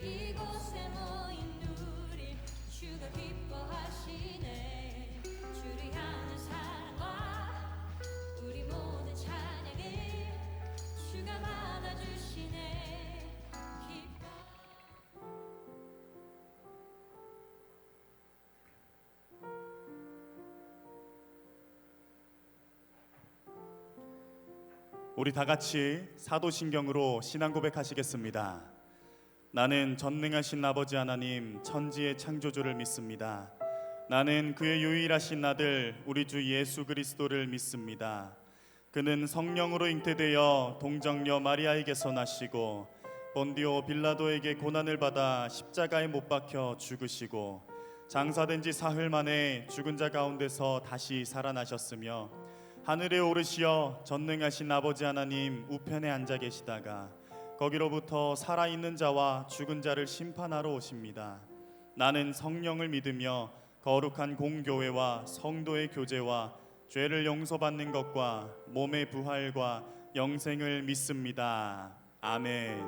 이곳에 모인 우리 주가 기뻐하시네. 주를 향한 사랑과 우리 모든 찬양을 주가 받아주시네. 기뻐. 우리 다 같이 사도신경으로 신앙 고백하시겠습니다. 나는 전능하신 아버지 하나님 천지의 창조주를 믿습니다. 나는 그의 유일하신 아들 우리 주 예수 그리스도를 믿습니다. 그는 성령으로 잉태되어 동정녀 마리아에게서 나시고 본디오 빌라도에게 고난을 받아 십자가에 못 박혀 죽으시고 장사된 지 사흘 만에 죽은 자 가운데서 다시 살아나셨으며 하늘에 오르시어 전능하신 아버지 하나님 우편에 앉아 계시다가 거기로부터 살아있는 자와 죽은 자를 심판하러 오십니다. 나는 성령을 믿으며 거룩한 공교회와 성도의 교제와 죄를 용서받는 것과 몸의 부활과 영생을 믿습니다. 아멘.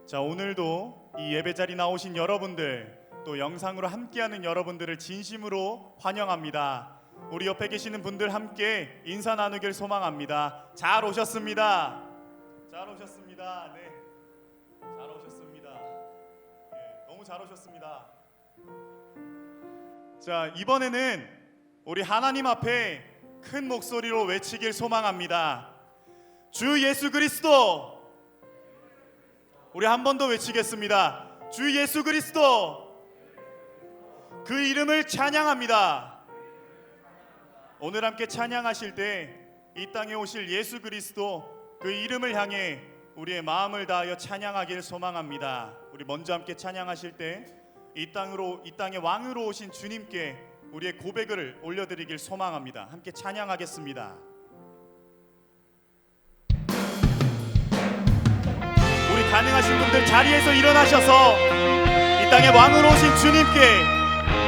자, 오늘도 이 예배자리 나오신 여러분들, 또 영상으로 함께하는 여러분들을 진심으로 환영합니다. 우리 옆에 계시는 분들 함께 인사 나누길 소망합니다. 잘 오셨습니다. 잘 오셨습니다. 네, 잘 오셨습니다. 네, 너무 잘 오셨습니다. 자, 이번에는 우리 하나님 앞에 큰 목소리로 외치길 소망합니다. 주 예수 그리스도. 우리 한 번 더 외치겠습니다. 주 예수 그리스도. 그 이름을 찬양합니다. 오늘 함께 찬양하실 때 이 땅에 오실 예수 그리스도 그 이름을 향해 우리의 마음을 다하여 찬양하길 소망합니다. 우리 먼저 함께 찬양하실 때 이 땅의 왕으로 오신 주님께 우리의 고백을 올려드리길 소망합니다. 함께 찬양하겠습니다. 우리 가능하신 분들 자리에서 일어나셔서 이 땅의 왕으로 오신 주님께,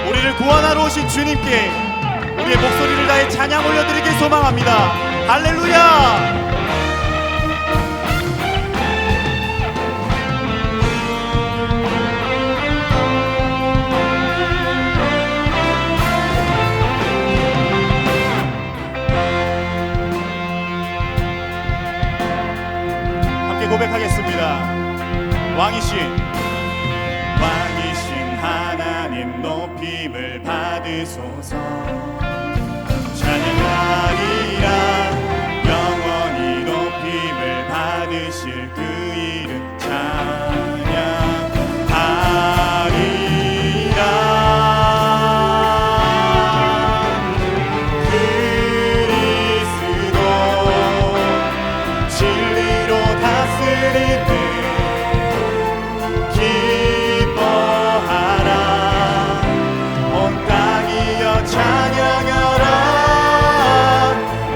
우리를 구원하러 오신 주님께 우리의 목소리를 다해 찬양 올려드리길 소망합니다. 할렐루야! 함께 고백하겠습니다. 왕이신 하나님 높임을 받으소서. 찬양하리라. 영원히 높임을 받으실 그 이름 찬양하리라. 그리스도 진리로 다스리네. 기뻐하라. 온 땅이여 찬양하라.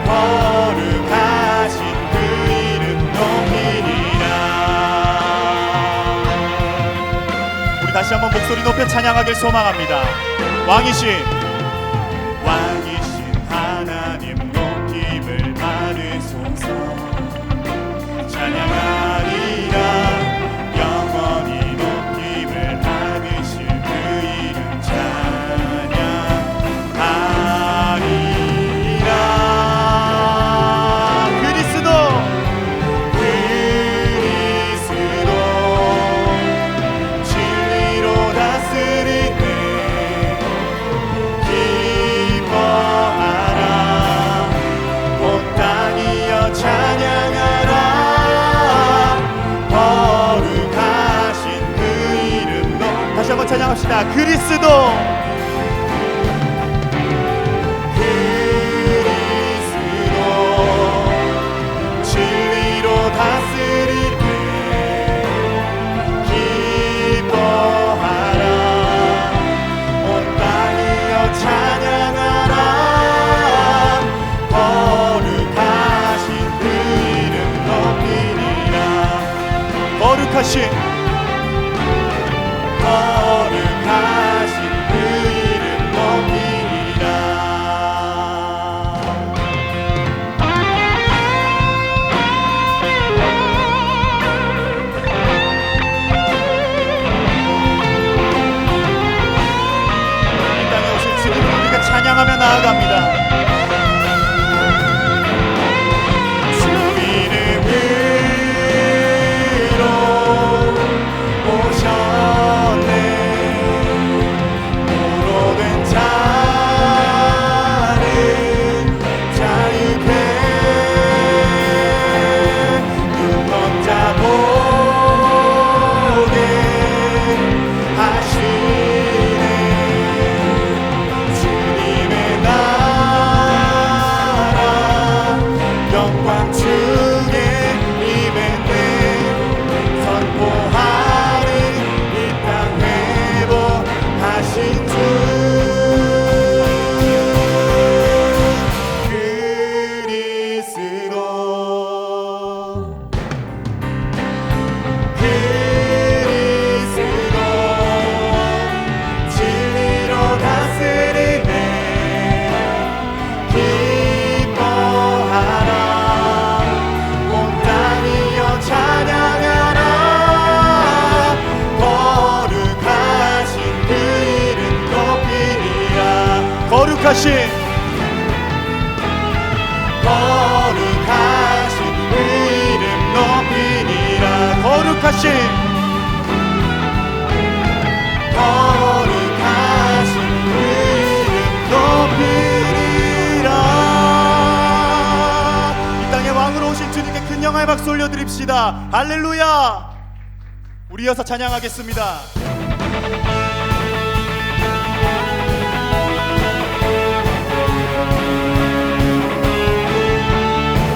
거룩하신 그 이름 높이리라. 우리 다시 한번 목소리 높여 찬양하길 소망합니다. 왕이신 하나님 높임을 받으소서. 찬양하리라. 영원히 높임을 받으실 그 이름 찬양하리라. 그리스도 진리로 다스리네. 기뻐하라. 온 땅이여 찬양하라. 거룩하신 그 이름 다시 한번 찬양합시다. 그리스도 진리로 다스리네. 기뻐하라. 온 땅이여 찬양하라. 거룩하신 그 이름 높이리라. 거룩하신 그 이름 높이리라. 나아갑니다. 주 이름으로 오셨네. 모든 자는 자유케 눈먼 자 보게 하시네. 주님의 나라 영광 주게 임했네. 선포하리 이 땅 회복하신 주. 그리스도 진리로 다스리네. 기뻐하라 온 땅이여 찬양하라. 거룩하신 그 이름 높이리라. 거룩하신 그 이름 높이리라. 거룩하신 그 이름 높이리라. 이 땅에 왕으로 오신 주님께 큰 영광의 박수 올려드립시다. 할렐루야. 우리 이어서 찬양하겠습니다.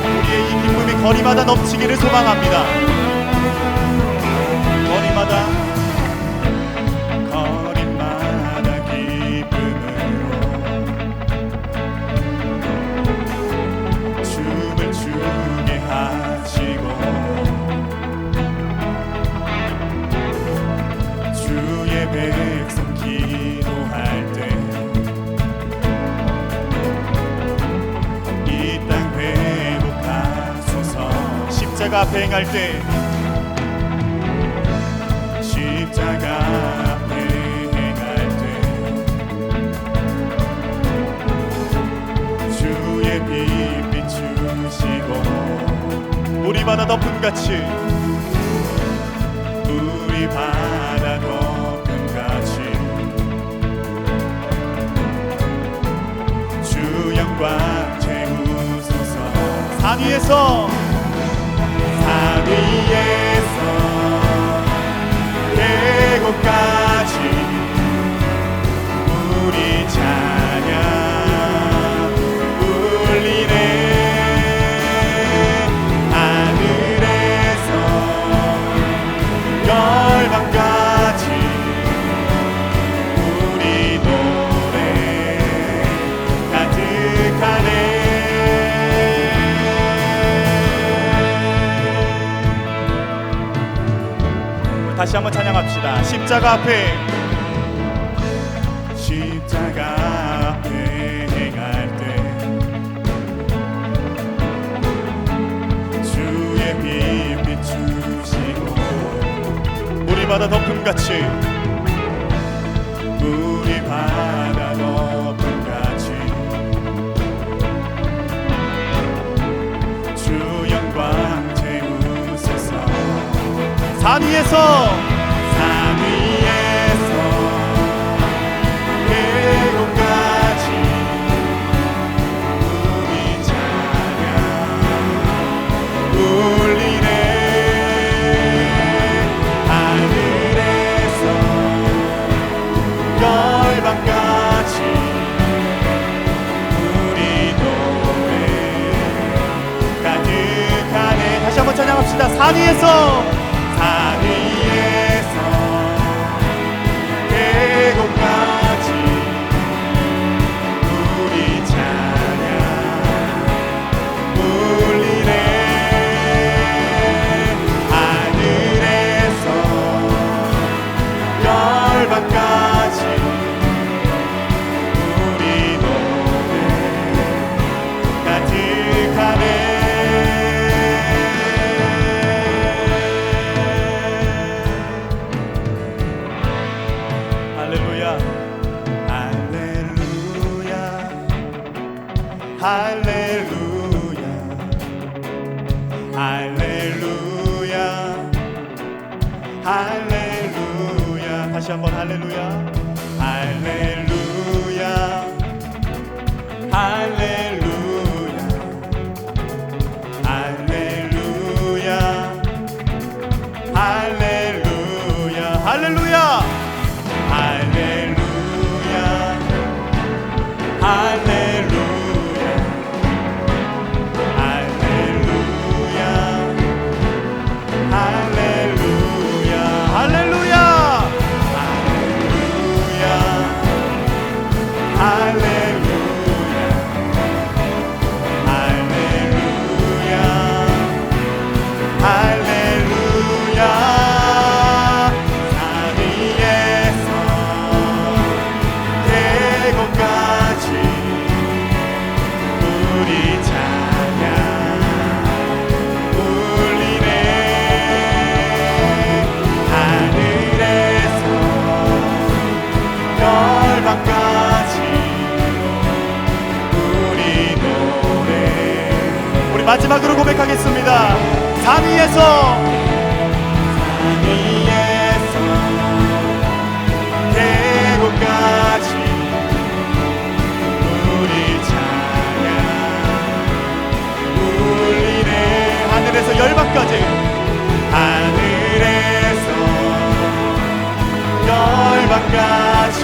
우리의 이 기쁨이 거리마다 넘치기를 소망합니다. 거리마다 기쁨으로 춤을 추게 하시고 주의 백성 기도할 때 이 땅 회복하소서. 십자가 앞에 행할 때 십자가 앞에 행할 때 주의 빛 비추시고 우리 바다 덮음같이 우리 바다 덮음같이 주 영광 채우소서. 산 위에서 계곡까지 우리 찬양 울리네. 하늘에서 열방까지 우리 노래 가득하네. 다시 한번 찬양합시다. 십자가 앞에 행할 때 주의 빛 비추시고 우리 바다 덮음같이 우리 바다 덮음같이 주 영광 채우소서. 산 위에서 계곡까지 우리 찬양 울리네. 하늘에서 열방까지 우리 노래 가득하네. 다시 한번 찬양합시다. 산 위에서 할렐루야 할렐루야 할렐루야. 다시 한번 할렐루야 할렐루야 할렐루야 할렐루야 할렐루야 할렐루야 할렐루야 할렐루야 할렐루야 할렐루야 할렐루야 마지막으로 고백하겠습니다. 산 위에서 계곡까지 우리 찬양 울리네. 하늘에서 열방까지 하늘에서 열방까지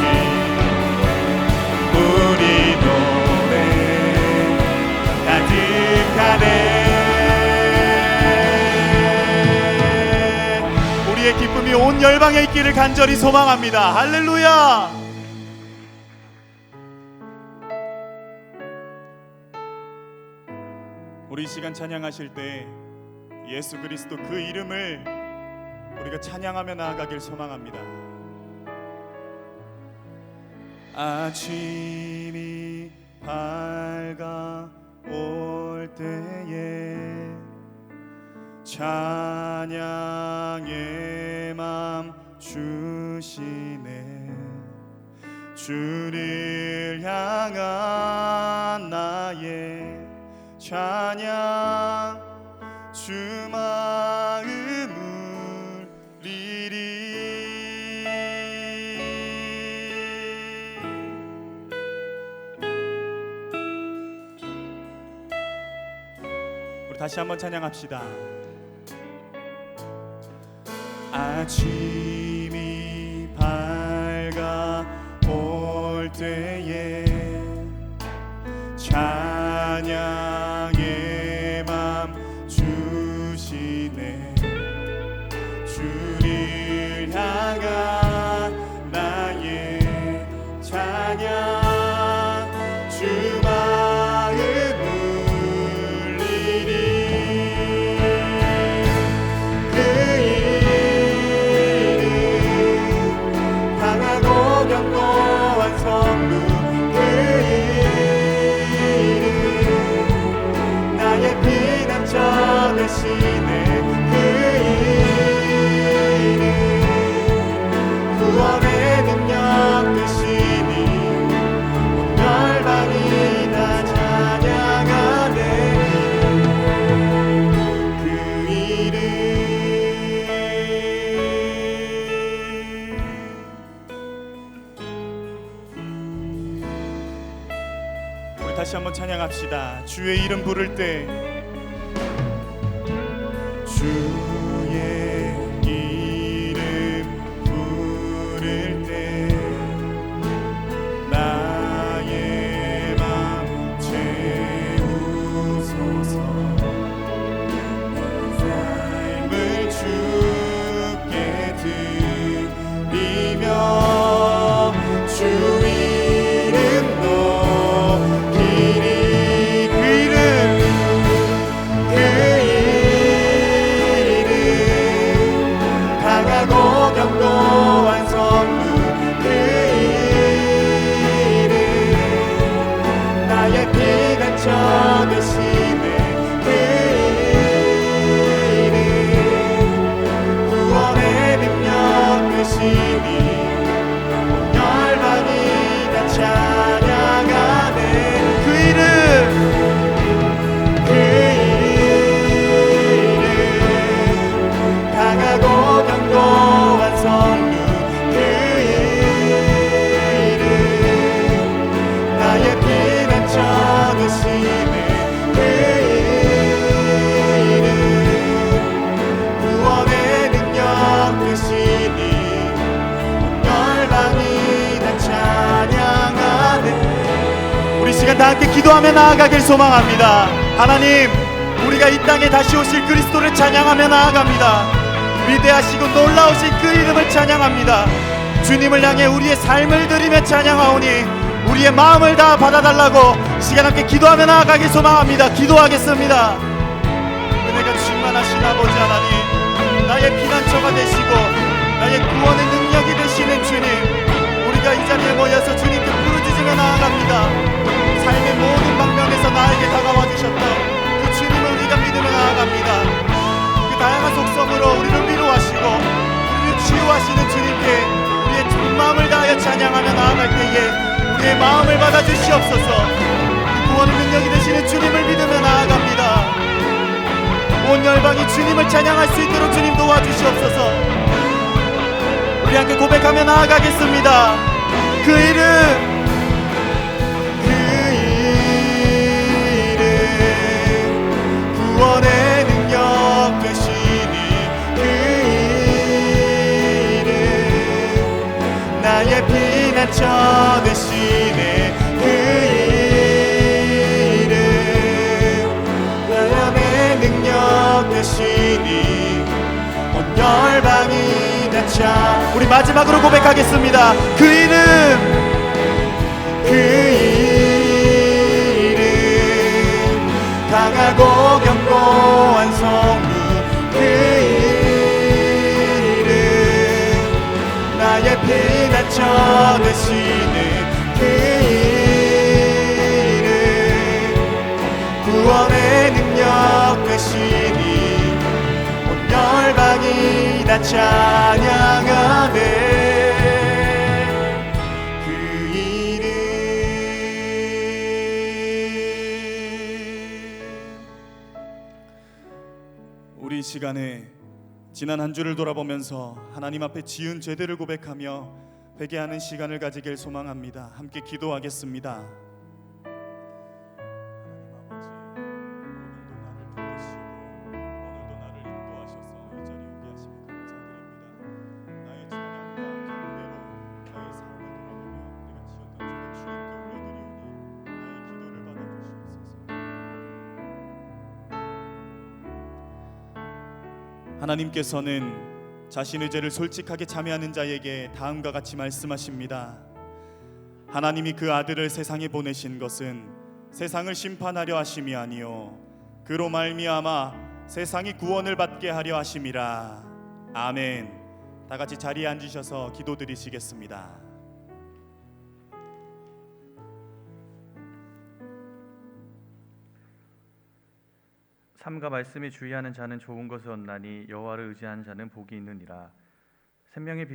우리 노래 가득하네. 우리의 기쁨이 온 열방에 있기를 간절히 소망합니다. 할렐루야. 우리 이 시간 찬양하실 때 예수 그리스도 그 이름을 우리가 찬양하며 나아가길 소망합니다. 아침이 밝아올 때에 찬양의 맘 주시네. 주를 향한 나의 찬양 주 마음 울리리. 우리 다시 한번 찬양합시다. 아침이 밝아올 때에 찬양의 맘 주시네. 주를 향한 나의 찬양 주 마음 울리리. 그 이름 강하고 견고한 성루. 그 이름 나의 피난처 되시네. 그 이름 구원의 능력 되시니 온 열방이 다 찬양하네. 그 이름. 우리 다시 한번 찬양합시다. 주의 이름 부를 때 주의 이름 부를 때 나의 맘 채우소서. 삶을 주께 드리며 주 이름 높이리. 그 이름 시간 다 함께 기도하며 나아가길 소망합니다. 하나님, 우리가 이 땅에 다시 오실 그리스도를 찬양하며 나아갑니다. 위대하시고 놀라우신 그 이름을 찬양합니다. 주님을 향해 우리의 삶을 드리며 찬양하오니 우리의 마음을 다 받아달라고 시간 함께 기도하며 나아가길 소망합니다. 기도하겠습니다. 은혜가 충만하신 아버지 하나님, 나의 피난처가 되시고 나의 구원의 능력이 되시는 주님, 우리가 이 자리에 모여서 주님께 부르짖으며 나아갑니다. 삶의 모든 방면에서 나에게 다가와 주셨던 그 주님을 우리가 믿으며 나아갑니다. 그 다양한 속성으로 우리를 위로하시고 우리를 치유하시는 주님께 우리의 전 마음을 다하여 찬양하며 나아갈 때에 우리의 마음을 받아주시옵소서. 그 구원의 능력이 되시는 주님을 믿으며 나아갑니다. 온 열방이 주님을 찬양할 수 있도록 주님 도와주시옵소서. 우리 함께 고백하며 나아가겠습니다. 그 이름, 구원의 능력 되시니 그 이름, 나의 피난처 되시네 그 이름, 나의 능력 되시니 온 열방이 다 차. 우리 마지막으로 고백하겠습니다. 그 이름, 그 이름, 강하고 견고한 성문 그 이름, 나의 피난처 되시는 그 이름, 구원의 능력 되시니 온 열방이 다 찬양하네. 이 시간에 지난 한 주를 돌아보면서 하나님 앞에 지은 죄들을 고백하며 회개하는 시간을 가지길 소망합니다. 함께 기도하겠습니다. 하나님께서는 자신의 죄를 솔직하게 자매하는 자에게 다음과 같이 말씀하십니다. 하나님이 그 아들을 세상에 보내신 것은 세상을 심판하려 하심이 아니요 그로 말미암아 세상이 구원을 받게 하려 하심이라. 아멘. 다 같이 자리에 앉으셔서 기도드리시겠습니다. 삶과 말씀에 주의하는 자는 좋은 것을 얻나니 여호와를 의지하는 자는 복이 있느니라. 생명의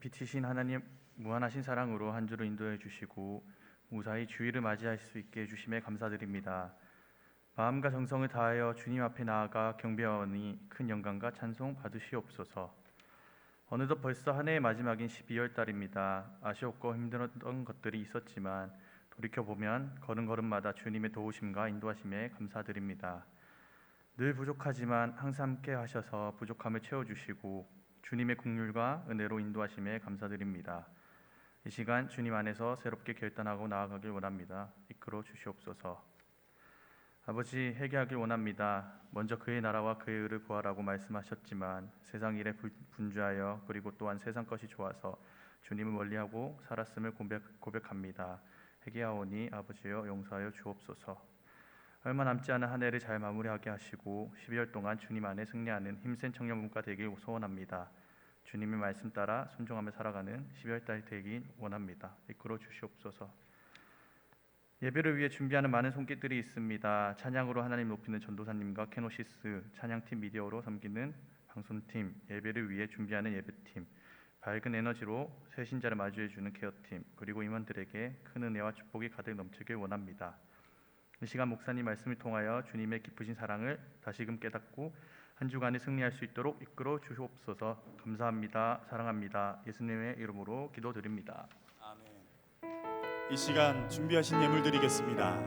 빛이신 하나님 무한하신 사랑으로 한 주를 인도해 주시고 무사히 주일을 맞이할 수 있게 해주심에 감사드립니다. 마음과 정성을 다하여 주님 앞에 나아가 경배하오니 큰 영광과 찬송 받으시옵소서. 어느덧 벌써 한 해의 마지막인 12월 달입니다. 아쉬웠고 힘들었던 것들이 있었지만 돌이켜보면 걸음걸음마다 주님의 도우심과 인도하심에 감사드립니다. 늘 부족하지만 항상 함께 하셔서 부족함을 채워주시고 주님의 긍휼과 은혜로 인도하심에 감사드립니다. 이 시간 주님 안에서 새롭게 결단하고 나아가길 원합니다. 이끌어 주시옵소서. 아버지, 회개하길 원합니다. 먼저 그의 나라와 그의 의를 구하라고 말씀하셨지만 세상 일에 분주하여 그리고 또한 세상 것이 좋아서 주님을 멀리하고 살았음을 고백합니다. 회개하오니 아버지여 용서하여 주옵소서. 얼마 남지 않은 한 해를 잘 마무리하게 하시고 12월 동안 주님 안에 승리하는 힘센 청년분과 되길 소원합니다. 주님의 말씀 따라 순종하며 살아가는 12월 달이 되길 원합니다. 이끌어 주시옵소서. 예배를 위해 준비하는 많은 손길들이 있습니다. 찬양으로 하나님 높이는 전도사님과 케노시스, 찬양팀 미디어로 섬기는 방송팀, 예배를 위해 준비하는 예배팀, 밝은 에너지로 새 신자를 마주해주는 케어팀, 그리고 임원들에게 큰 은혜와 축복이 가득 넘치길 원합니다. 이 시간 목사님 말씀을 통하여 주님의 깊으신 사랑을 다시금 깨닫고 한 주간에 승리할 수 있도록 이끌어 주시옵소서. 감사합니다. 사랑합니다. 예수님의 이름으로 기도드립니다. 아멘. 이 시간 준비하신 예물 드리겠습니다.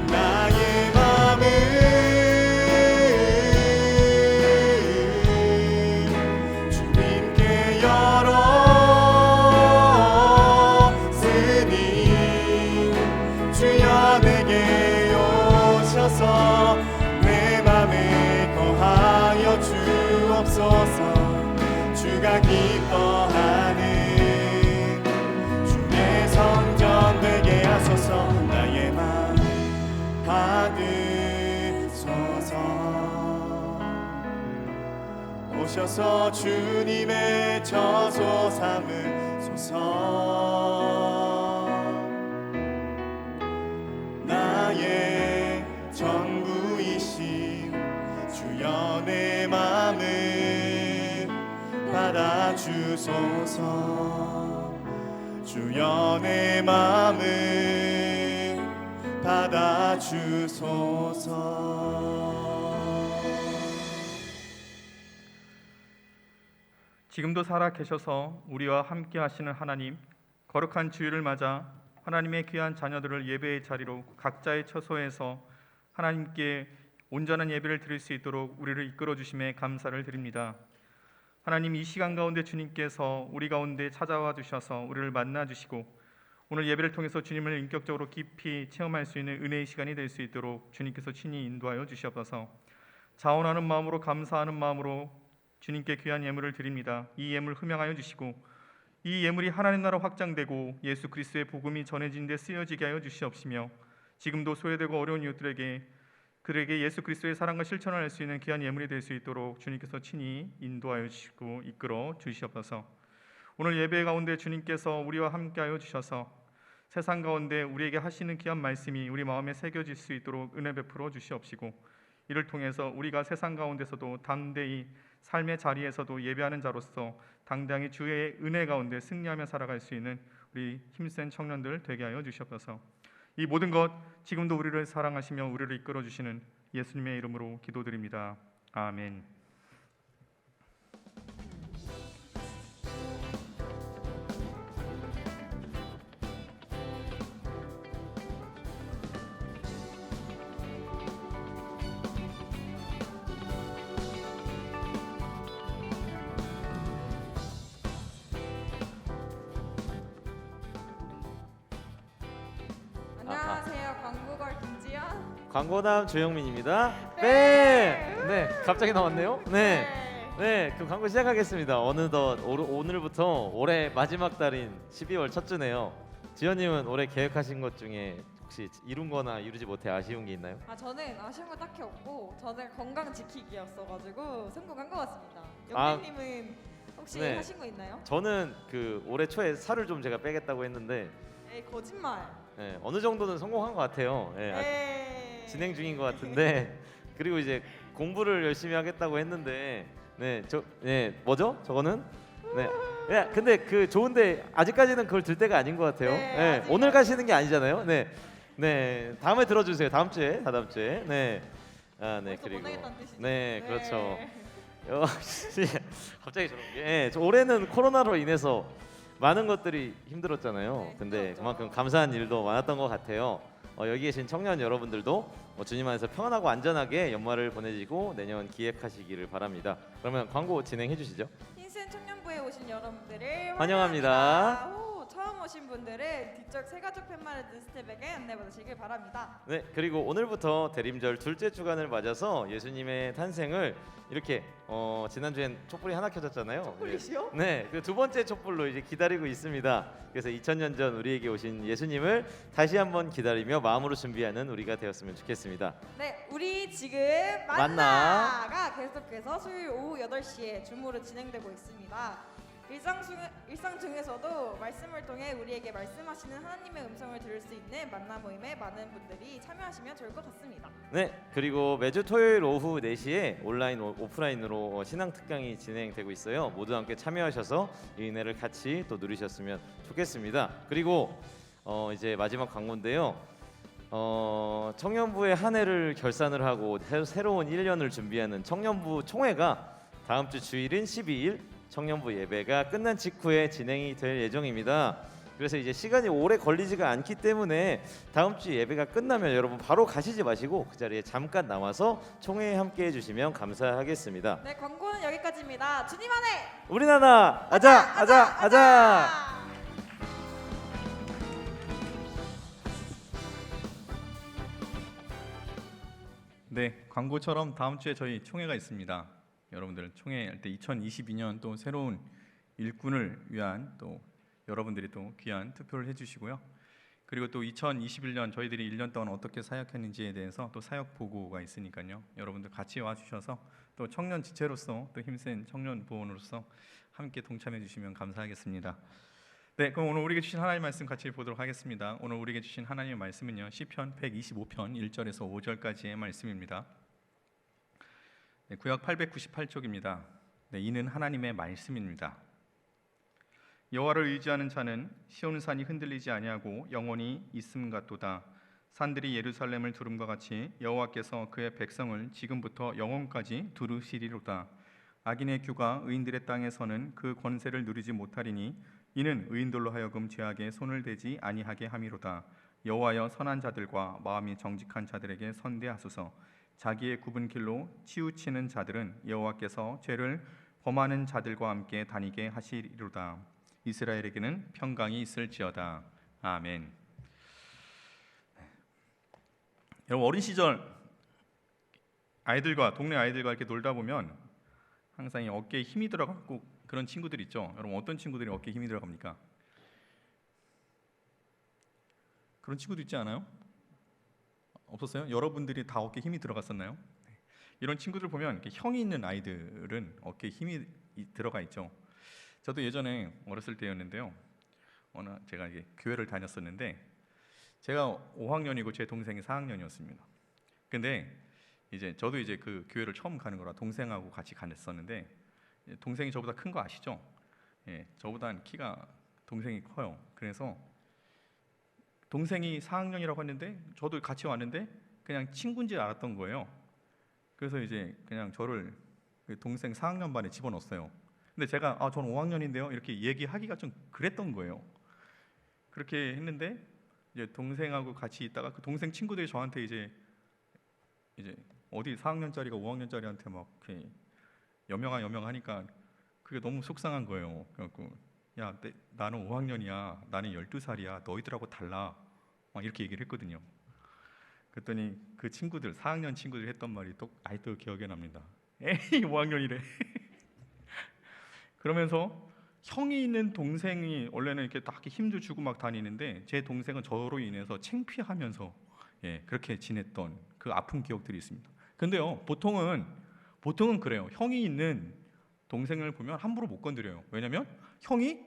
나의 마음을 오셔서 내 맘에 거하여 주옵소서. 주가 기뻐하는 주의 성전 되게 하소서. 나의 맘 받으소서. 오셔서 주님의 저소 삼으소서. 나의 전부이신 주여 내 맘을 받아주소서. 주여 내 맘을 받아주소서. 지금도 살아 계셔서 우리와 함께 하시는 하나님, 거룩한 주일을 맞아 하나님의 귀한 자녀들을 예배의 자리로 각자의 처소에서 하나님께 온전한 예배를 드릴 수 있도록 우리를 이끌어 주심에 감사를 드립니다. 하나님, 이 시간 가운데 주님께서 우리 가운데 찾아와 주셔서 우리를 만나 주시고 오늘 예배를 통해서 주님을 인격적으로 깊이 체험할 수 있는 은혜의 시간이 될 수 있도록 주님께서 친히 인도하여 주시옵소서. 자원하는 마음으로, 감사하는 마음으로 주님께 귀한 예물을 드립니다. 이 예물 흠양하여 주시고 이 예물이 하나님 나라 확장되고 예수 그리스도의 복음이 전해진 데 쓰여지게 하여 주시옵시며 지금도 소외되고 어려운 이웃들에게 그에게 예수 그리스도의 사랑과 실천을 할 수 있는 귀한 예물이 될 수 있도록 주님께서 친히 인도하여 주시고 이끌어 주시옵소서. 오늘 예배 가운데 주님께서 우리와 함께하여 주셔서 세상 가운데 우리에게 하시는 귀한 말씀이 우리 마음에 새겨질 수 있도록 은혜 베풀어 주시옵시고 이를 통해서 우리가 세상 가운데서도 담대히 삶의 자리에서도 예배하는 자로서 당당히 주의 은혜 가운데 승리하며 살아갈 수 있는 우리 힘센 청년들 되게 하여 주시옵소서. 이 모든 것 지금도 우리를 사랑하시며 우리를 이끌어 주시는 예수님의 이름으로 기도드립니다. 아멘. 안녕하세요. 광고걸 김지연. 광고남 조영민입니다. 네, 갑자기 나왔네요. 네, 그럼 광고 시작하겠습니다. 어느덧 오늘부터 올해 마지막 달인 12월 첫 주네요. 지연님은 올해 계획하신 것 중에 혹시 이룬거나 이루지 못해 아쉬운 게 있나요? 저는 아쉬운 거 딱히 없고 저는 건강 지키기였어가지고 성공한 것 같습니다. 아, 영민님은 혹시 네. 하신 거 있나요? 저는 그 올해 초에 살을 좀 제가 빼겠다고 했는데 에이 거짓말. 어느 정도는 성공한 것 같아요. 에이. 진행 중인 것 같은데 그리고 이제 공부를 열심히 하겠다고 했는데 뭐죠? 저거는 근데 그 좋은데 아직까지는 그걸 들 때가 아닌 것 같아요. 네, 오늘 가시는 게 아니잖아요. 다음에 들어주세요. 다음 주에. 벌써 그리고 보내겠다는 뜻이죠? 그렇죠. 역시 갑자기 저런 게 올해는 코로나로 인해서 많은 것들이 힘들었잖아요. 네, 근데 힘들었죠. 그만큼 감사한 일도 많았던 것 같아요. 여기 계신 청년 여러분들도 주님 안에서 평안하고 안전하게 연말을 보내시고 내년 기획하시기를 바랍니다. 그러면 광고 진행해 주시죠. 흰센 청년부에 오신 여러분들을 환영합니다. 오, 처음 오신 분들은 뒤쪽 새가족 팻말을 든 스텝에게 안내받으시길 바랍니다. 네, 그리고 오늘부터 대림절 둘째 주간을 맞아서 예수님의 탄생을 이렇게 지난주엔 촛불이 하나 켜졌잖아요. 촛불이시요? 네, 그 두 번째 촛불로 이제 기다리고 있습니다. 그래서 2000년 전 우리에게 오신 예수님을 다시 한번 기다리며 마음으로 준비하는 우리가 되었으면 좋겠습니다. 네, 우리 지금 만나. 만나가 계속해서 수요일 오후 8시에 줌으로 진행되고 있습니다. 일상 중에서도 말씀을 통해 우리에게 말씀하시는 하나님의 음성을 들을 수 있는 만나 모임에 많은 분들이 참여하시면 좋을 것 같습니다. 네, 그리고 매주 토요일 오후 4시에 온라인 오프라인으로 신앙 특강이 진행되고 있어요. 모두 함께 참여하셔서 이 은혜를 같이 또 누리셨으면 좋겠습니다. 그리고 이제 마지막 광고인데요. 청년부의 한 해를 결산을 하고 새로운 1년을 준비하는 청년부 총회가 다음 주 주일인 12일 청년부 예배가 끝난 직후에 진행이 될 예정입니다. 그래서 이제 시간이 오래 걸리지가 않기 때문에 다음 주 예배가 끝나면 여러분 바로 가시지 마시고 그 자리에 잠깐 남아서 총회에 함께 해주시면 감사하겠습니다. 네, 광고는 여기까지입니다. 주님 안에 우리 나라 아자. 네, 광고처럼 다음 주에 저희 총회가 있습니다. 여러분들 총회할 때 2022년 또 새로운 일꾼을 위한 또 여러분들이 또 귀한 투표를 해주시고요. 그리고 또 2021년 저희들이 1년 동안 어떻게 사역했는지에 대해서 또 사역 보고가 있으니까요. 여러분들 같이 와주셔서 또 청년 지체로서 또 힘센 청년 보원으로서 함께 동참해 주시면 감사하겠습니다. 네, 그럼 오늘 우리에게 주신 하나님의 말씀 같이 보도록 하겠습니다. 오늘 우리에게 주신 하나님의 말씀은요, 시편 125편 1절에서 5절까지의 말씀입니다. 네, 구약 898쪽입니다. 네, 이는 하나님의 말씀입니다. 여호와를 의지하는 자는 시온산이 흔들리지 아니하고 영원히 있음 같도다. 산들이 예루살렘을 두름과 같이 여호와께서 그의 백성을 지금부터 영원까지 두르시리로다. 악인의 규가 의인들의 땅에서는 그 권세를 누리지 못하리니 이는 의인들로 하여금 죄악에 손을 대지 아니하게 함이로다. 여호와여, 선한 자들과 마음이 정직한 자들에게 선대하소서. 자기의 굽은 길로 치우치는 자들은 여호와께서 죄를 범하는 자들과 함께 다니게 하시리로다. 이스라엘에게는 평강이 있을지어다. 아멘. 여러분, 어린 시절 아이들과 동네 아이들과 이렇게 놀다 보면 항상 이 어깨에 힘이 들어가고 그런 친구들 있죠. 여러분, 어떤 친구들이 어깨에 힘이 들어갑니까? 그런 친구도 있지 않아요? 없었어요? 여러분들이 다 어깨에 힘이 들어갔었나요? 이런 친구들 보면 이렇게 형이 있는 아이들은 어깨에 힘이 들어가 있죠. 저도 예전에 어렸을 때였는데요. 제가 이게 교회를 다녔었는데 제가 5학년이고 제 동생이 4학년이었습니다. 근데 저도 그 교회를 처음 가는 거라 동생하고 같이 갔었는데 동생이 저보다 큰 거 아시죠? 예, 저보다 키가 동생이 커요. 그래서 동생이 4학년이라고 했는데 저도 같이 왔는데 그냥 친구인 줄 알았던 거예요. 그래서 그냥 저를 동생 4학년 반에 집어넣었어요. 근데 제가 저는 5학년인데요 이렇게 얘기하기가 좀 그랬던 거예요. 그렇게 했는데 동생하고 같이 있다가 그 동생 친구들이 저한테 이제 어디 4학년짜리가 5학년짜리한테 막 이렇게 여명하니까 그게 너무 속상한 거예요. 그래갖고 야, 나는 5학년이야, 나는 12살이야, 너희들하고 달라, 막 이렇게 얘기를 했거든요. 그랬더니 그 친구들 4학년 친구들이 했던 말이 또 아직도 기억에 납니다. 에이, 5학년이래. 그러면서 형이 있는 동생이 원래는 이렇게 딱 힘도 주고 막 다니는데 제 동생은 저로 인해서 창피하면서 그렇게 지냈던 그 아픈 기억들이 있습니다. 근데요, 보통은 그래요. 형이 있는 동생을 보면 함부로 못 건드려요. 왜냐하면 형이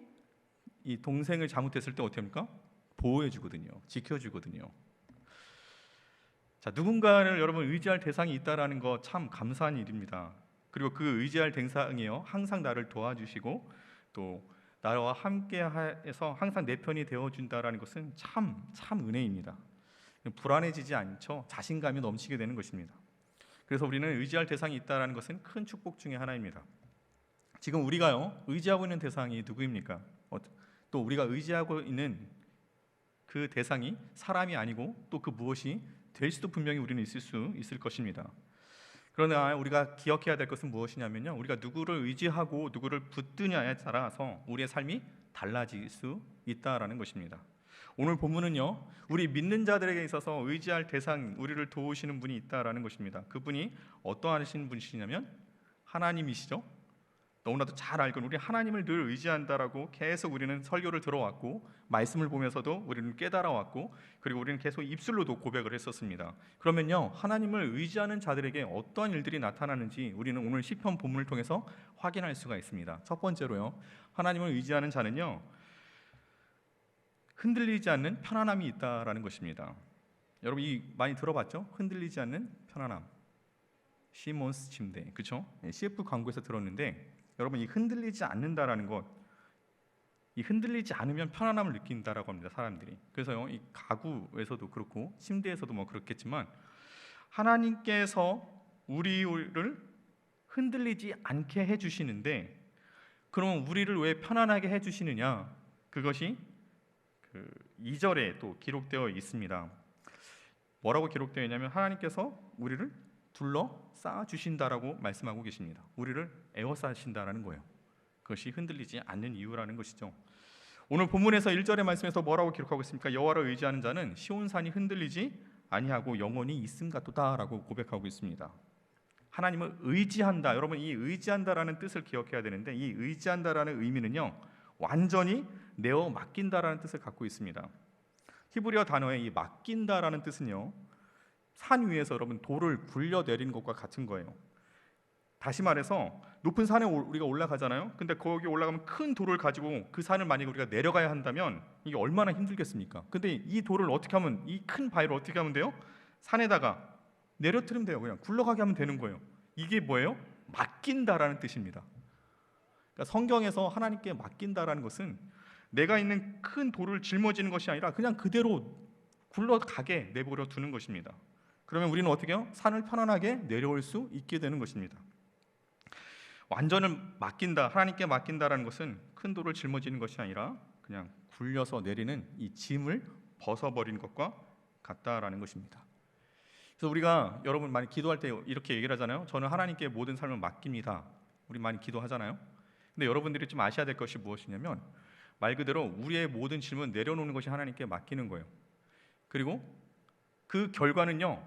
이 동생을 잘못했을 때 어떻게 합니까? 보호해주거든요. 지켜주거든요. 자, 누군가를 여러분 의지할 대상이 있다라는 거 참 감사한 일입니다. 그리고 그 의지할 대상이요, 항상 나를 도와주시고 또 나와 함께해서 항상 내 편이 되어준다라는 것은 참 은혜입니다. 불안해지지 않죠. 자신감이 넘치게 되는 것입니다. 그래서 우리는 의지할 대상이 있다라는 것은 큰 축복 중에 하나입니다. 지금 우리가요 의지하고 있는 대상이 누구입니까? 또 우리가 의지하고 있는 그 대상이 사람이 아니고 또 그 무엇이 될 수도 분명히 우리는 있을 것입니다. 그러나 우리가 기억해야 될 것은 무엇이냐면요, 우리가 누구를 의지하고 누구를 붙드냐에 따라서 우리의 삶이 달라질 수 있다라는 것입니다. 오늘 본문은요, 우리 믿는 자들에게 있어서 의지할 대상, 우리를 도우시는 분이 있다라는 것입니다. 그분이 어떠하신 분이시냐면 하나님이시죠. 너무나도 잘 알고 우리 하나님을 늘 의지한다라고 계속 우리는 설교를 들어왔고 말씀을 보면서도 우리는 깨달아왔고 그리고 우리는 계속 입술로도 고백을 했었습니다. 그러면요, 하나님을 의지하는 자들에게 어떠한 일들이 나타나는지 우리는 오늘 시편 본문을 통해서 확인할 수가 있습니다. 첫 번째로요, 하나님을 의지하는 자는요 흔들리지 않는 편안함이 있다라는 것입니다. 여러분 많이 들어봤죠? 흔들리지 않는 편안함. 시몬스 침대, 그렇죠? CF 광고에서 들었는데 여러분 이 흔들리지 않는다라는 것, 이 흔들리지 않으면 편안함을 느낀다라고 합니다, 사람들이. 그래서요, 이 가구에서도 그렇고 침대에서도 뭐 그렇겠지만 하나님께서 우리를 흔들리지 않게 해주시는데 그러면 우리를 왜 편안하게 해주시느냐? 그것이 그 2절에 또 기록되어 있습니다. 뭐라고 기록되어 있냐면 하나님께서 우리를 둘러싸 주신다라고 말씀하고 계십니다. 우리를 에워싸신다라는 거예요. 그것이 흔들리지 않는 이유라는 것이죠. 오늘 본문에서 1절의 말씀에서 뭐라고 기록하고 있습니까? 여호와를 의지하는 자는 시온산이 흔들리지 아니하고 영원히 있음 같도다라고 고백하고 있습니다. 하나님을 의지한다. 여러분, 이 의지한다라는 뜻을 기억해야 되는데, 이 의지한다라는 의미는요, 완전히 내어 맡긴다라는 뜻을 갖고 있습니다. 히브리어 단어의 이 맡긴다라는 뜻은요, 산 위에서 여러분 돌을 굴려 내리는 것과 같은 거예요. 다시 말해서 높은 산에 우리가 올라가잖아요. 근데 거기 올라가면 큰 돌을 가지고 그 산을 만약에 우리가 내려가야 한다면 이게 얼마나 힘들겠습니까? 근데 이 돌을 어떻게 하면, 이 큰 바위를 어떻게 하면 돼요? 산에다가 내려뜨리면 돼요. 그냥 굴러가게 하면 되는 거예요. 이게 뭐예요? 맡긴다라는 뜻입니다. 그러니까 성경에서 하나님께 맡긴다라는 것은 내가 있는 큰 돌을 짊어지는 것이 아니라 그냥 그대로 굴러가게 내버려 두는 것입니다. 그러면 우리는 어떻게 해요? 산을 편안하게 내려올 수 있게 되는 것입니다. 완전을 맡긴다, 하나님께 맡긴다라는 것은 큰 돌을 짊어지는 것이 아니라 그냥 굴려서 내리는 이 짐을 벗어버리는 것과 같다라는 것입니다. 그래서 우리가 여러분 많이 기도할 때 이렇게 얘기를 하잖아요. 저는 하나님께 모든 삶을 맡깁니다. 우리 많이 기도하잖아요. 근데 여러분들이 좀 아셔야 될 것이 무엇이냐면, 말 그대로 우리의 모든 짐은 내려놓는 것이 하나님께 맡기는 거예요. 그리고 그 결과는요,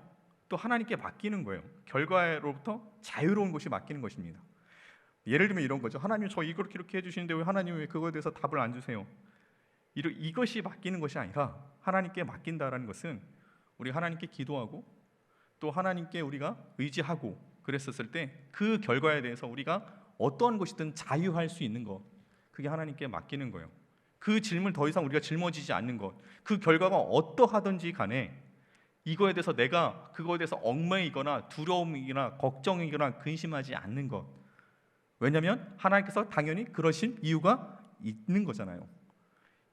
또 하나님께 맡기는 거예요. 결과로부터 자유로운 것이 맡기는 것입니다. 예를 들면 이런 거죠. 하나님, 저 이렇게 해주시는데 왜 하나님 왜 그거에 대해서 답을 안 주세요? 이것이 맡기는 것이 아니라, 하나님께 맡긴다라는 것은 우리 하나님께 기도하고 또 하나님께 우리가 의지하고 그랬었을 때 그 결과에 대해서 우리가 어떠한 것이든 자유할 수 있는 것, 그게 하나님께 맡기는 거예요. 그 짐을 더 이상 우리가 짊어지지 않는 것, 그 결과가 어떠하든지 간에 이거에 대해서 내가 그거에 대해서 얽매이거나 두려움이거나 걱정이거나 근심하지 않는 것. 왜냐하면 하나님께서 당연히 그러신 이유가 있는 거잖아요.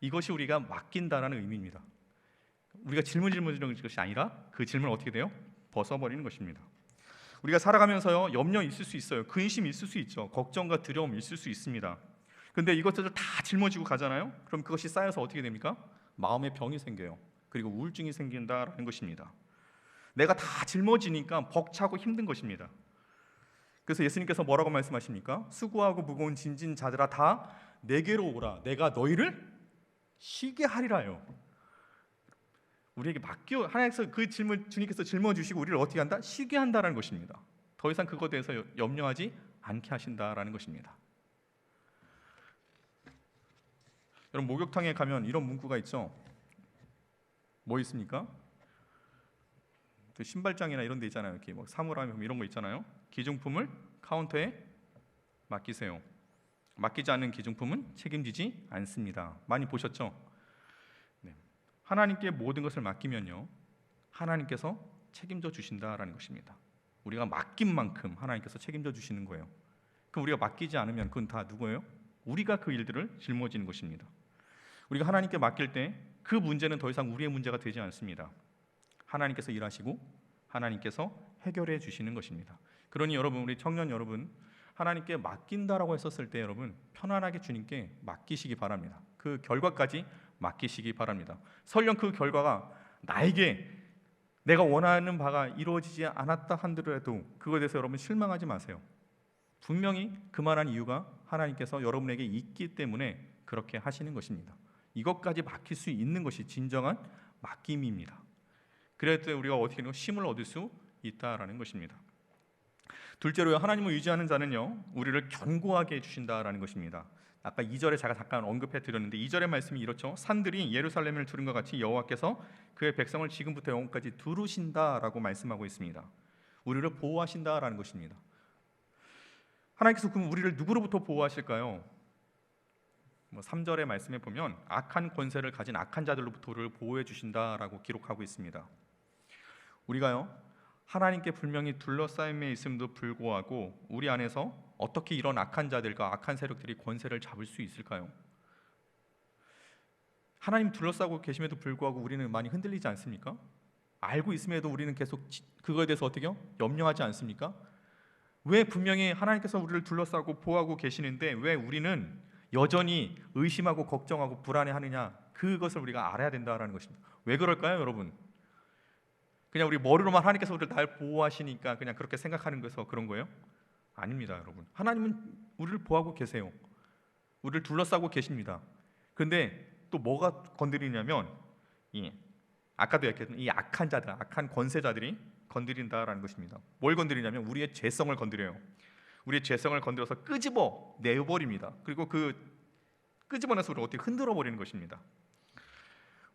이것이 우리가 맡긴다라는 의미입니다. 우리가 짐을 짊어지는 것이 아니라 그 짐을 어떻게 돼요? 벗어버리는 것입니다. 우리가 살아가면서요, 염려 있을 수 있어요. 근심 있을 수 있죠. 걱정과 두려움 있을 수 있습니다. 근데 이것들을 다 짊어지고 가잖아요. 그럼 그것이 쌓여서 어떻게 됩니까? 마음의 병이 생겨요. 그리고 우울증이 생긴다라는 것입니다. 내가 다 짊어지니까 벅차고 힘든 것입니다. 그래서 예수님께서 뭐라고 말씀하십니까? 수고하고 무거운 짐진 자들아 다 내게로 오라. 내가 너희를 쉬게 하리라요. 우리에게 맡겨, 하나님께서 그 짐을 주님께서 짊어주시고 우리를 어떻게 한다? 쉬게 한다라는 것입니다. 더 이상 그것에 대해서 염려하지 않게 하신다라는 것입니다. 여러분, 목욕탕에 가면 이런 문구가 있죠. 뭐 있습니까? 그 신발장이나 이런 데 있잖아요. 이렇게 뭐 사물함 이런 거 있잖아요. 기중품을 카운터에 맡기세요. 맡기지 않는 기중품은 책임지지 않습니다. 많이 보셨죠? 네. 하나님께 모든 것을 맡기면요, 하나님께서 책임져 주신다라는 것입니다. 우리가 맡긴 만큼 하나님께서 책임져 주시는 거예요. 그럼 우리가 맡기지 않으면 그건 다 누구예요? 우리가 그 일들을 짊어지는 것입니다. 우리가 하나님께 맡길 때 그 문제는 더 이상 우리의 문제가 되지 않습니다. 하나님께서 일하시고 하나님께서 해결해 주시는 것입니다. 그러니 여러분, 우리 청년 여러분, 하나님께 맡긴다라고 했었을 때 여러분 편안하게 주님께 맡기시기 바랍니다. 그 결과까지 맡기시기 바랍니다. 설령 그 결과가 나에게 내가 원하는 바가 이루어지지 않았다 한들에도 그거에 대해서 여러분 실망하지 마세요. 분명히 그만한 이유가 하나님께서 여러분에게 있기 때문에 그렇게 하시는 것입니다. 이것까지 맡길 수 있는 것이 진정한 맡김입니다. 그럴 때 우리가 어떻게 쉼을 얻을 수 있다라는 것입니다. 둘째로요, 하나님을 의지하는 자는요, 우리를 견고하게 해주신다라는 것입니다. 아까 2절에 제가 잠깐 언급해 드렸는데 2절의 말씀이 이렇죠. 산들이 예루살렘을 두른 것 같이 여호와께서 그의 백성을 지금부터 영원까지 두르신다라고 말씀하고 있습니다. 우리를 보호하신다라는 것입니다. 하나님께서 그럼 우리를 누구로부터 보호하실까요? 3절의 말씀에 보면 악한 권세를 가진 악한 자들로부터 우리를 보호해 주신다라고 기록하고 있습니다. 우리가요, 하나님께 분명히 둘러싸임에 있음에도 불구하고 우리 안에서 어떻게 이런 악한 자들과 악한 세력들이 권세를 잡을 수 있을까요? 하나님 둘러싸고 계심에도 불구하고 우리는 많이 흔들리지 않습니까? 알고 있음에도 우리는 계속 그거에 대해서 어떻게 염려하지 않습니까? 왜 분명히 하나님께서 우리를 둘러싸고 보호하고 계시는데 왜 우리는 여전히 의심하고 걱정하고 불안해하느냐? 그것을 우리가 알아야 된다라는 것입니다. 왜 그럴까요, 여러분? 그냥 우리 머리로만 하나님께서 우리를 날 보호하시니까 그냥 그렇게 생각하는 것에서 그런 거예요? 아닙니다, 여러분. 하나님은 우리를 보호하고 계세요. 우리를 둘러싸고 계십니다. 그런데 또 뭐가 건드리냐면 아까도 얘기했던 이 악한 자들, 악한 권세자들이 건드린다라는 것입니다. 뭘 건드리냐면 우리의 죄성을 건드려요. 우리의 죄성을 건드려서 끄집어 내버립니다. 그리고 그 끄집어내서 우리를 어떻게 흔들어 버리는 것입니다.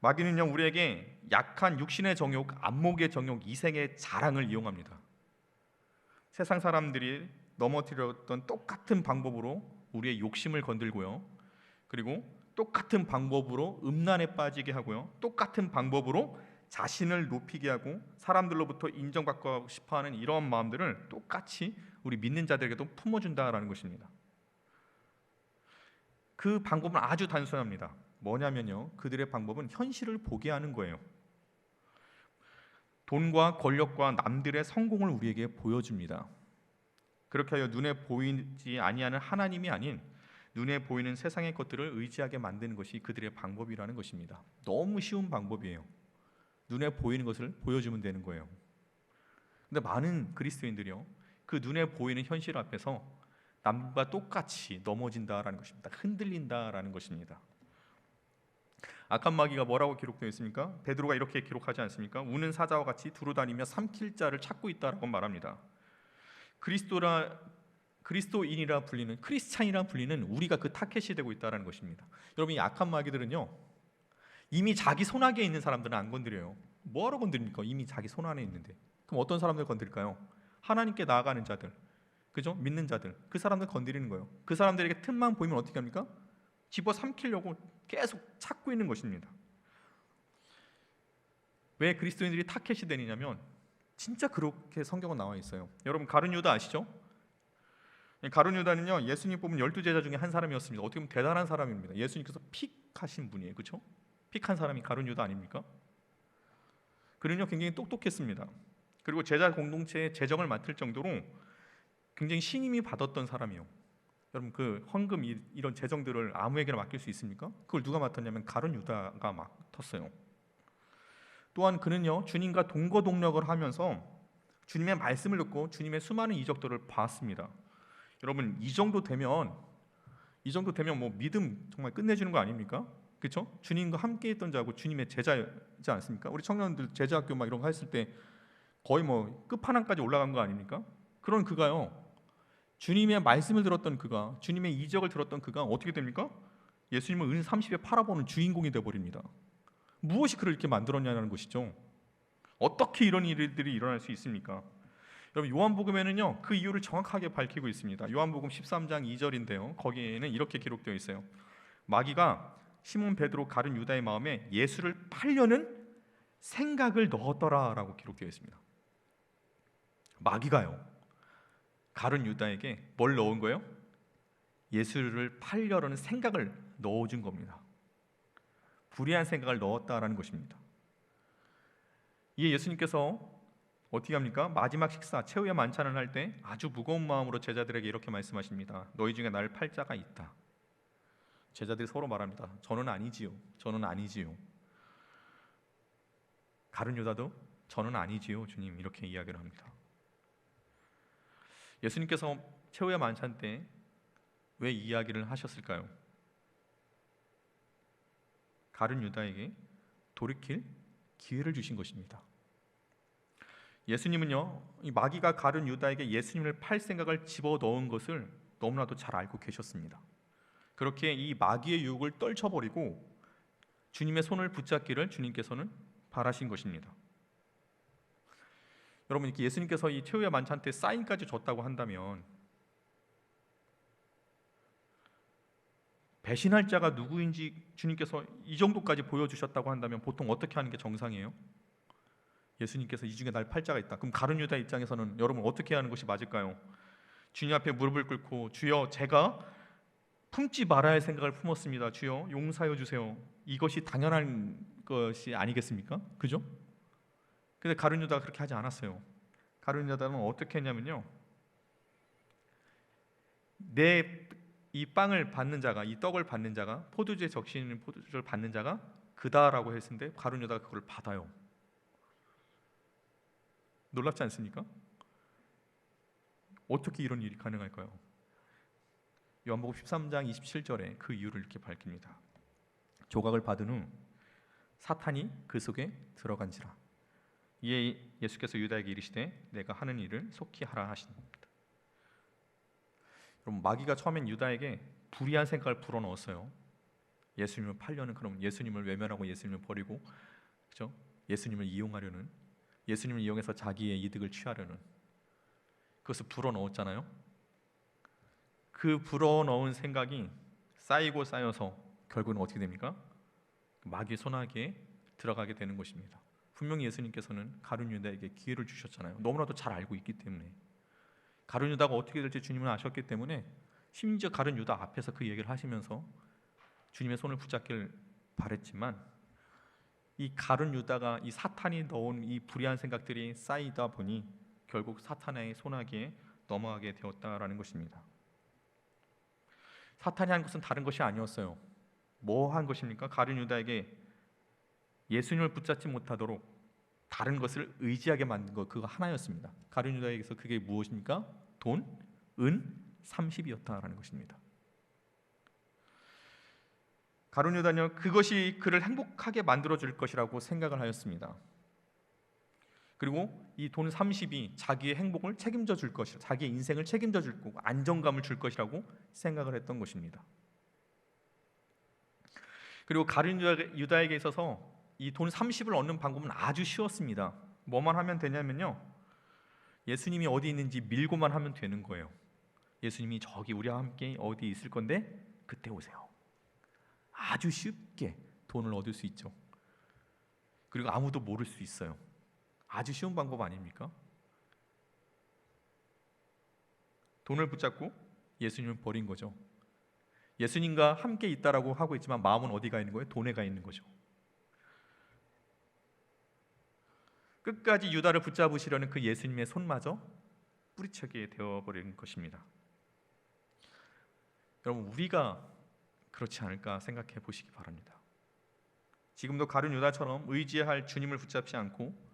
마귀는요, 우리에게 약한 육신의 정욕, 안목의 정욕, 이생의 자랑을 이용합니다. 세상 사람들이 넘어뜨렸던 똑같은 방법으로 우리의 욕심을 건들고요, 그리고 똑같은 방법으로 음란에 빠지게 하고요, 똑같은 방법으로 자신을 높이게 하고 사람들로부터 인정받고 싶어하는 이러한 마음들을 똑같이 우리 믿는 자들에게도 품어준다라는 것입니다. 그 방법은 아주 단순합니다. 뭐냐면요, 그들의 방법은 현실을 보게 하는 거예요. 돈과 권력과 남들의 성공을 우리에게 보여줍니다. 그렇게 하여 눈에 보이지 아니하는 하나님이 아닌 눈에 보이는 세상의 것들을 의지하게 만드는 것이 그들의 방법이라는 것입니다. 너무 쉬운 방법이에요. 눈에 보이는 것을 보여주면 되는 거예요. 근데 많은 그리스도인들이요, 그 눈에 보이는 현실 앞에서 남과 똑같이 넘어진다라는 것입니다. 흔들린다라는 것입니다. 악한 마귀가 뭐라고 기록되어 있습니까? 베드로가 이렇게 기록하지 않습니까? 우는 사자와 같이 두루다니며 삼킬 자를 찾고 있다라고 말합니다. 그리스도인이라 불리는, 크리스찬이라 불리는 우리가 그 타켓이 되고 있다는 것입니다. 여러분, 이 악한 마귀들은요, 이미 자기 손 안에 있는 사람들은 안 건드려요. 뭐하러 건드립니까? 이미 자기 손 안에 있는데. 그럼 어떤 사람들 건드릴까요? 하나님께 나아가는 자들, 그죠? 믿는 자들, 그 사람들 건드리는 거예요. 그 사람들에게 틈만 보이면 어떻게 합니까? 집어 삼키려고 계속 찾고 있는 것입니다. 왜 그리스도인들이 타켓이 되느냐면 진짜 그렇게 성경은 나와 있어요. 여러분, 가룟 유다 아시죠? 가룟 유다는요, 예수님 뽑은 12제자 중에 한 사람이었습니다. 어떻게 보면 대단한 사람입니다. 예수님께서 픽하신 분이에요. 그렇죠? 픽한 사람이 가룟 유다 아닙니까? 그는요, 굉장히 똑똑했습니다. 그리고 제자 공동체의 재정을 맡을 정도로 굉장히 신임이 받았던 사람이에요. 여러분, 그 헌금 이런 재정들을 아무에게나 맡길 수 있습니까? 그걸 누가 맡았냐면 가룟 유다가 맡았어요. 또한 그는요, 주님과 동거동력을 하면서 주님의 말씀을 듣고 주님의 수많은 이적들을 봤습니다. 여러분, 이 정도 되면 뭐 믿음 정말 끝내주는 거 아닙니까? 그렇죠? 주님과 함께했던 자고 주님의 제자이지 않습니까? 우리 청년들 제자학교 막 이런 거 했을 때 거의 뭐 끝판왕까지 올라간 거 아닙니까? 그런 그가요, 주님의 말씀을 들었던 그가, 주님의 이적을 들었던 그가 어떻게 됩니까? 예수님을 은 30에 팔아보는 주인공이 되어버립니다. 무엇이 그를 이렇게 만들었냐는 것이죠. 어떻게 이런 일들이 일어날 수 있습니까? 여러분, 요한복음에는요, 그 이유를 정확하게 밝히고 있습니다. 요한복음 13장 2절인데요, 거기에는 이렇게 기록되어 있어요. 마귀가 시몬 베드로 가룟 유다의 마음에 예수를 팔려는 생각을 넣었더라라고 기록되어 있습니다. 마귀가요, 가룟 유다에게 뭘 넣은 거예요? 예수를 팔려는 생각을 넣어준 겁니다. 불의한 생각을 넣었다라는 것입니다. 이에 예수님께서 어떻게 합니까? 마지막 식사, 최후의 만찬을 할 때 아주 무거운 마음으로 제자들에게 이렇게 말씀하십니다. 너희 중에 나를 팔 자가 있다. 제자들이 서로 말합니다. 저는 아니지요. 저는 아니지요. 가룟 유다도 저는 아니지요, 주님, 이렇게 이야기를 합니다. 예수님께서 최후의 만찬 때 왜 이야기를 하셨을까요? 가룟 유다에게 돌이킬 기회를 주신 것입니다. 예수님은요, 이 마귀가 가룟 유다에게 예수님을 팔 생각을 집어넣은 것을 너무나도 잘 알고 계셨습니다. 그렇게 이 마귀의 유혹을 떨쳐버리고 주님의 손을 붙잡기를 주님께서는 바라신 것입니다. 여러분, 이렇게 예수님께서 이 최후의 만찬 때 사인까지 줬다고 한다면 배신할 자가 누구인지 주님께서 이 정도까지 보여주셨다고 한다면 보통 어떻게 하는 게 정상이에요? 예수님께서 이 중에 날 팔 자가 있다. 그럼 가룟 유다 입장에서는 여러분 어떻게 하는 것이 맞을까요? 주님 앞에 무릎을 꿇고 주여, 제가 품지 말아야 할 생각을 품었습니다. 주여, 용서하여 주세요. 이것이 당연한 것이 아니겠습니까? 그죠? 근데 가룟 유다가 그렇게 하지 않았어요. 가룟 유다는 어떻게 했냐면요, 이 빵을 받는 자가, 이 떡을 받는 자가, 포도주에 적시는 포도주를 받는 자가 그다라고 했는데 가룟 유다가 그걸 받아요. 놀랍지 않습니까? 어떻게 이런 일이 가능할까요? 요한복음 13장 27절에 그 이유를 이렇게 밝힙니다. 조각을 받은 후 사탄이 그 속에 들어간지라. 이에 예수께서 유다에게 이르시되 내가 하는 일을 속히 하라 하십니다. 여러분, 마귀가 처음엔 유다에게 불의한 생각을 불어넣었어요. 예수님을 팔려는, 그럼 예수님을 외면하고 예수님을 버리고, 그죠? 예수님을 이용하려는, 예수님을 이용해서 자기의 이득을 취하려는, 그것을 불어넣었잖아요. 그 불어넣은 생각이 쌓이고 쌓여서 결국은 어떻게 됩니까? 마귀의 손아귀에 들어가게 되는 것입니다. 분명히 예수님께서는 가룟 유다에게 기회를 주셨잖아요. 너무나도 잘 알고 있기 때문에. 가룟 유다가 어떻게 될지 주님은 아셨기 때문에 심지어 가룟 유다 앞에서 그 얘기를 하시면서 주님의 손을 붙잡길 바랬지만, 이 가룟 유다가 이 사탄이 넣은 이 불의한 생각들이 쌓이다 보니 결국 사탄의 손아귀에 넘어가게 되었다라는 것입니다. 사탄이 한 것은 다른 것이 아니었어요. 뭐 한 것입니까? 가룟 유다에게 예수님을 붙잡지 못하도록 다른 것을 의지하게 만든 것, 그거 하나였습니다. 가룟 유다에게서 그게 무엇입니까? 돈, 은, 30이었다라는 것입니다. 가룟 유다는 그것이 그를 행복하게 만들어 줄 것이라고 생각을 하였습니다. 그리고 이 돈 30이 자기의 행복을 책임져 줄 것이라, 자기의 인생을 책임져 줄 거고 안정감을 줄 것이라고 생각을 했던 것입니다. 그리고 가룟 유다에게 있어서 이 돈 30을 얻는 방법은 아주 쉬웠습니다. 뭐만 하면 되냐면요, 예수님이 어디 있는지 밀고만 하면 되는 거예요. 예수님이 저기 우리와 함께 어디 있을 건데 그때 오세요. 아주 쉽게 돈을 얻을 수 있죠. 그리고 아무도 모를 수 있어요. 아주 쉬운 방법 아닙니까? 돈을 붙잡고 예수님을 버린 거죠. 예수님과 함께 있다라고 하고 있지만 마음은 어디가 있는 거예요? 돈에 가 있는 거죠. 끝까지 유다를 붙잡으시려는 그 예수님의 손마저 뿌리치게 되어버리는 것입니다. 여러분, 우리가 그렇지 않을까 생각해 보시기 바랍니다. 지금도 가룟 유다처럼 의지할 주님을 붙잡지 않고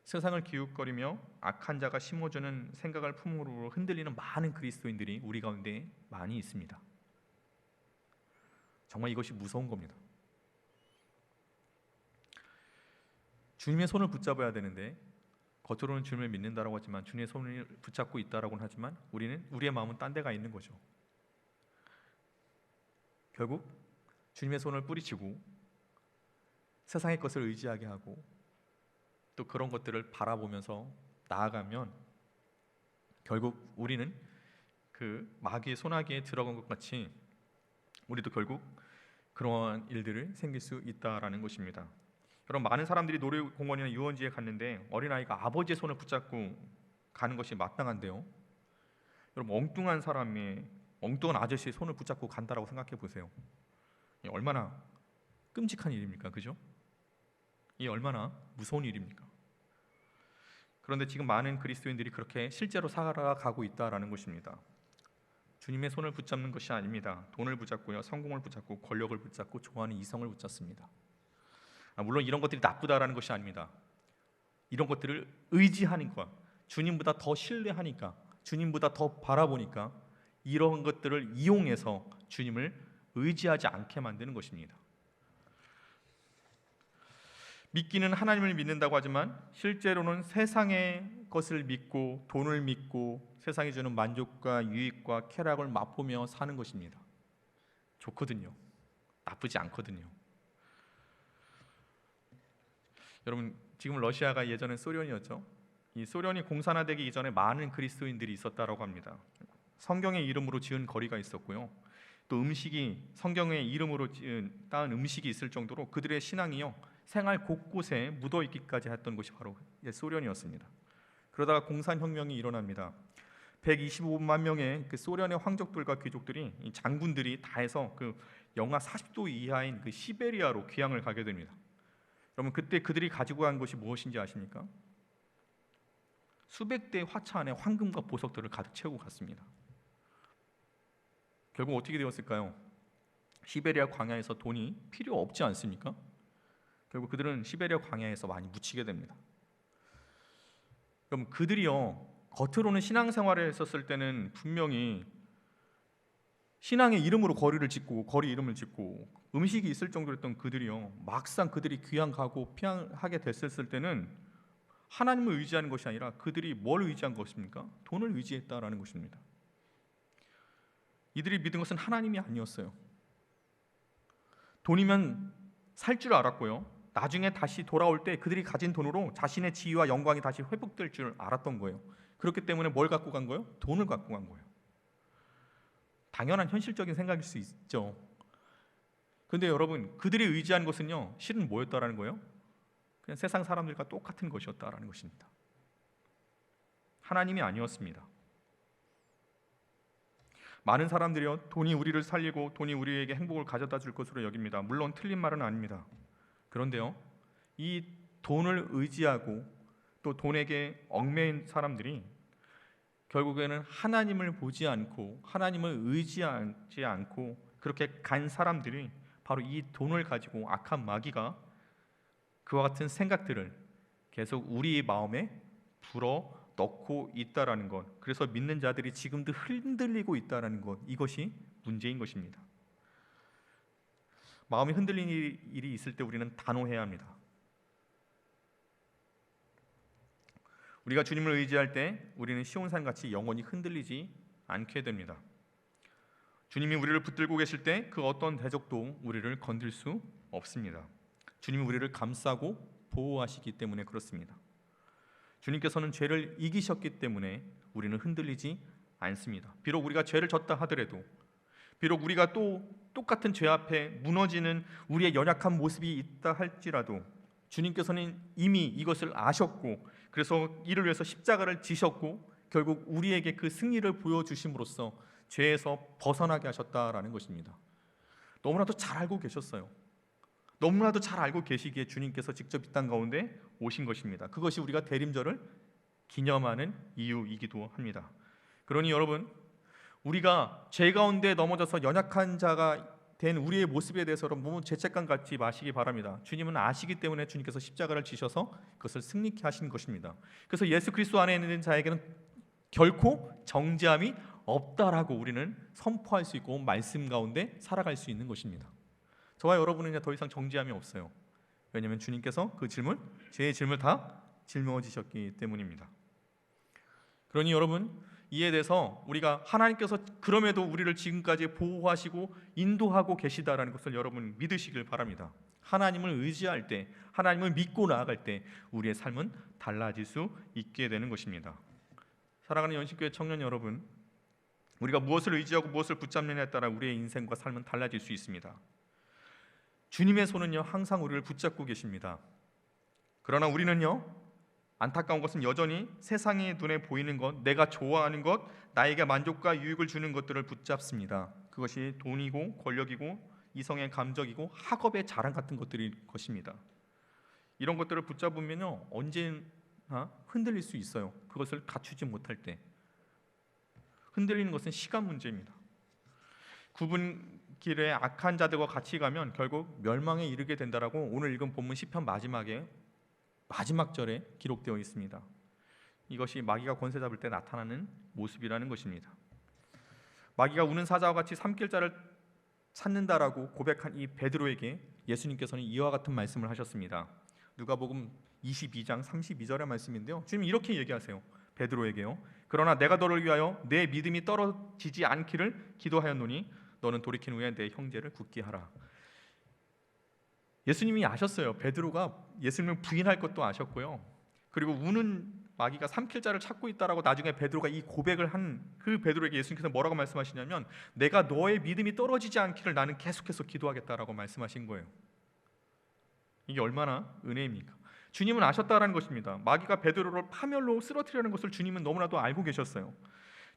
세상을 기웃거리며 악한 자가 심어주는 생각을 품으로 흔들리는 많은 그리스도인들이 우리 가운데 많이 있습니다. 정말 이것이 무서운 겁니다. 주님의 손을 붙잡아야 되는데, 겉으로는 주님을 믿는다라고 하지만 주님의 손을 붙잡고 있다라고는 하지만 우리의 마음은 딴 데가 있는 거죠. 결국 주님의 손을 뿌리치고 세상의 것을 의지하게 하고 또 그런 것들을 바라보면서 나아가면 결국 우리는 그 마귀의 손아귀에 들어간 것 같이 우리도 결국 그러한 일들을 생길 수 있다라는 것입니다. 여러분, 많은 사람들이 놀이공원이나 유원지에 갔는데 어린아이가 아버지의 손을 붙잡고 가는 것이 마땅한데요, 여러분, 엉뚱한 사람이 엉뚱한 아저씨의 손을 붙잡고 간다라고 생각해 보세요. 이 얼마나 끔찍한 일입니까? 그죠? 이 얼마나 무서운 일입니까? 그런데 지금 많은 그리스도인들이 그렇게 실제로 살아가고 있다라는 것입니다. 주님의 손을 붙잡는 것이 아닙니다. 돈을 붙잡고요, 성공을 붙잡고 권력을 붙잡고 좋아하는 이성을 붙잡습니다. 물론 이런 것들이 나쁘다라는 것이 아닙니다. 이런 것들을 의지하니까, 주님보다 더 신뢰하니까, 주님보다 더 바라보니까 이런 것들을 이용해서 주님을 의지하지 않게 만드는 것입니다. 믿기는 하나님을 믿는다고 하지만 실제로는 세상의 것을 믿고 돈을 믿고 세상이 주는 만족과 유익과 쾌락을 맛보며 사는 것입니다. 좋거든요. 나쁘지 않거든요. 여러분, 지금 러시아가 예전엔 소련이었죠. 이 소련이 공산화되기 이전에 많은 그리스도인들이 있었다라고 합니다. 성경의 이름으로 지은 거리가 있었고요, 또 음식이 성경의 이름으로 따은 음식이 있을 정도로 그들의 신앙이요, 생활 곳곳에 묻어있기까지 했던 것이 바로 소련이었습니다. 그러다가 공산혁명이 일어납니다. 125만 명의 그 소련의 황족들과 귀족들이, 이 장군들이 다 해서 그 영하 40도 이하인 그 시베리아로 귀향을 가게 됩니다. 여러분, 그때 그들이 가지고 간 것이 무엇인지 아십니까? 수백 대의 화차 안에 황금과 보석들을 가득 채우고 갔습니다. 결국 어떻게 되었을까요? 시베리아 광야에서 돈이 필요 없지 않습니까? 결국 그들은 시베리아 광야에서 많이 묻히게 됩니다. 그럼 그들이요, 겉으로는 신앙생활을 했었을 때는 분명히 신앙의 이름으로 거리를 짓고 거리 이름을 짓고 음식이 있을 정도였던 그들이요, 막상 그들이 귀향가고 피하게 됐을 때는 하나님을 의지하는 것이 아니라 그들이 뭘 의지한 것입니까? 돈을 의지했다라는 것입니다. 이들이 믿은 것은 하나님이 아니었어요. 돈이면 살 줄 알았고요, 나중에 다시 돌아올 때 그들이 가진 돈으로 자신의 지위와 영광이 다시 회복될 줄 알았던 거예요. 그렇기 때문에 뭘 갖고 간 거예요? 돈을 갖고 간 거예요. 당연한 현실적인 생각일 수 있죠. 근데 여러분, 그들이 의지한 것은요, 실은 뭐였다라는 거예요? 그냥 세상 사람들과 똑같은 것이었다라는 것입니다. 하나님이 아니었습니다. 많은 사람들이요, 돈이 우리를 살리고 돈이 우리에게 행복을 가져다 줄 것으로 여깁니다. 물론 틀린 말은 아닙니다. 그런데요, 이 돈을 의지하고 또 돈에게 얽매인 사람들이 결국에는 하나님을 보지 않고 하나님을 의지하지 않고 그렇게 간 사람들이 바로 이 돈을 가지고 악한 마귀가 그와 같은 생각들을 계속 우리 마음에 불어 넣고 있다라는 것, 그래서 믿는 자들이 지금도 흔들리고 있다라는 것, 이것이 문제인 것입니다. 마음이 흔들리는 일이 있을 때 우리는 단호해야 합니다. 우리가 주님을 의지할 때 우리는 시온산같이 영원히 흔들리지 않게 됩니다. 주님이 우리를 붙들고 계실 때 그 어떤 대적도 우리를 건들 수 없습니다. 주님이 우리를 감싸고 보호하시기 때문에 그렇습니다. 주님께서는 죄를 이기셨기 때문에 우리는 흔들리지 않습니다. 비록 우리가 죄를 졌다 하더라도, 비록 우리가 또 똑같은 죄 앞에 무너지는 우리의 연약한 모습이 있다 할지라도 주님께서는 이미 이것을 아셨고, 그래서 이를 위해서 십자가를 지셨고 결국 우리에게 그 승리를 보여주심으로써 죄에서 벗어나게 하셨다라는 것입니다. 너무나도 잘 알고 계셨어요. 너무나도 잘 알고 계시기에 주님께서 직접 이 땅 가운데 오신 것입니다. 그것이 우리가 대림절을 기념하는 이유이기도 합니다. 그러니 여러분, 우리가 죄 가운데 넘어져서 연약한 자가 된 우리의 모습에 대해서 너무 죄책감 갖지 마시기 바랍니다. 주님은 아시기 때문에 주님께서 십자가를 지셔서 그것을 승리케 하신 것입니다. 그래서 예수 그리스도 안에 있는 자에게는 결코 정죄함이 없다라고 우리는 선포할 수 있고 말씀 가운데 살아갈 수 있는 것입니다. 저와 여러분은 더 이상 정죄함이 없어요. 왜냐하면 주님께서 그 질문, 죄의 질문을 다 짊어지셨기 때문입니다. 그러니 여러분, 이에 대해서 우리가 하나님께서 그럼에도 우리를 지금까지 보호하시고 인도하고 계시다라는 것을 여러분 믿으시길 바랍니다. 하나님을 의지할 때, 하나님을 믿고 나아갈 때 우리의 삶은 달라질 수 있게 되는 것입니다. 사랑하는 연신교회 청년 여러분, 우리가 무엇을 의지하고 무엇을 붙잡느냐에 따라 우리의 인생과 삶은 달라질 수 있습니다. 주님의 손은요, 항상 우리를 붙잡고 계십니다. 그러나 우리는요, 안타까운 것은 여전히 세상의 눈에 보이는 것, 내가 좋아하는 것, 나에게 만족과 유익을 주는 것들을 붙잡습니다. 그것이 돈이고 권력이고 이성의 감정이고 학업의 자랑 같은 것들일 것입니다. 이런 것들을 붙잡으면요, 언제나 흔들릴 수 있어요. 그것을 갖추지 못할 때. 흔들리는 것은 시간 문제입니다. 굽은 길에 악한 자들과 같이 가면 결국 멸망에 이르게 된다라고 오늘 읽은 본문 시편 마지막 절에 기록되어 있습니다. 이것이 마귀가 권세 잡을 때 나타나는 모습이라는 것입니다. 마귀가 우는 사자와 같이 삼킬 자를 찾는다라고 고백한 이 베드로에게 예수님께서는 이와 같은 말씀을 하셨습니다. 누가복음 22장 32절의 말씀인데요, 주님 이렇게 얘기하세요. 베드로에게요, 그러나 내가 너를 위하여 내 믿음이 떨어지지 않기를 기도하였노니 너는 돌이킨 후에 내 형제를 굳게 하라. 예수님이 아셨어요. 베드로가 예수님을 부인할 것도 아셨고요. 그리고 우는 마귀가 삼킬 자를 찾고 있다라고 나중에 베드로가 이 고백을 한 그 베드로에게 예수님께서 뭐라고 말씀하시냐면, 내가 너의 믿음이 떨어지지 않기를 나는 계속해서 기도하겠다라고 말씀하신 거예요. 이게 얼마나 은혜입니까? 주님은 아셨다라는 것입니다. 마귀가 베드로를 파멸로 쓰러뜨리려는 것을 주님은 너무나도 알고 계셨어요.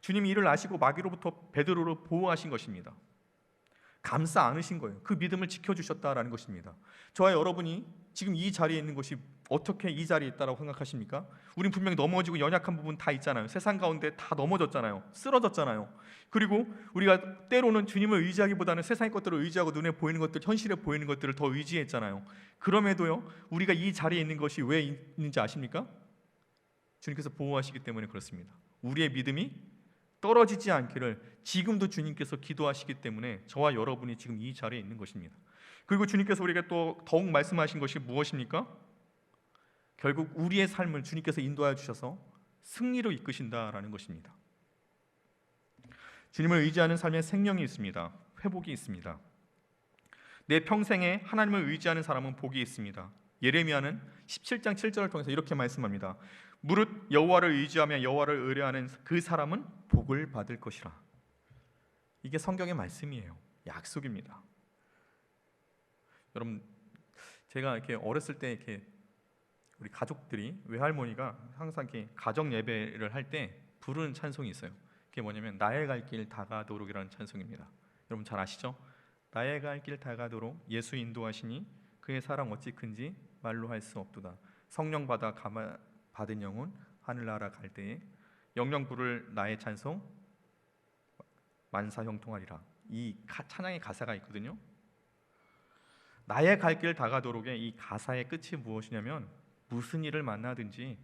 주님이 이를 아시고 마귀로부터 베드로를 보호하신 것입니다. 감싸 안으신 거예요. 그 믿음을 지켜주셨다라는 것입니다. 저와 여러분이 지금 이 자리에 있는 것이 어떻게 이 자리에 있다라고 생각하십니까? 우린 분명히 넘어지고 연약한 부분 다 있잖아요. 세상 가운데 다 넘어졌잖아요. 쓰러졌잖아요. 그리고 우리가 때로는 주님을 의지하기보다는 세상의 것들을 의지하고 눈에 보이는 것들, 현실에 보이는 것들을 더 의지했잖아요. 그럼에도요, 우리가 이 자리에 있는 것이 왜 있는지 아십니까? 주님께서 보호하시기 때문에 그렇습니다. 우리의 믿음이 떨어지지 않기를 지금도 주님께서 기도하시기 때문에 저와 여러분이 지금 이 자리에 있는 것입니다. 그리고 주님께서 우리에게 또 더욱 말씀하신 것이 무엇입니까? 결국 우리의 삶을 주님께서 인도하여 주셔서 승리로 이끄신다라는 것입니다. 주님을 의지하는 삶에 생명이 있습니다. 회복이 있습니다. 내 평생에 하나님을 의지하는 사람은 복이 있습니다. 예레미야는 17장 7절을 통해서 이렇게 말씀합니다. 무릇 여호와를 의지하며 여호와를 의뢰하는 그 사람은 복을 받을 것이라. 이게 성경의 말씀이에요. 약속입니다. 여러분, 제가 이렇게 어렸을 때 이렇게 우리 가족들이 외할머니가 항상 이렇게 가정 예배를 할 때 부르는 찬송이 있어요. 그게 뭐냐면 나의 갈 길 다가도록이라는 찬송입니다. 여러분 잘 아시죠? 나의 갈 길 다가도록 예수 인도하시니 그의 사랑 어찌 큰지 말로 할 수 없도다. 성령 받아 받은 영혼 하늘나라 갈 때에 영영 부를 나의 찬송 만사 형통하리라. 이 찬양의 가사가 있거든요. 나의 갈 길 다가도록의 이 가사의 끝이 무엇이냐면 무슨 일을 만나든지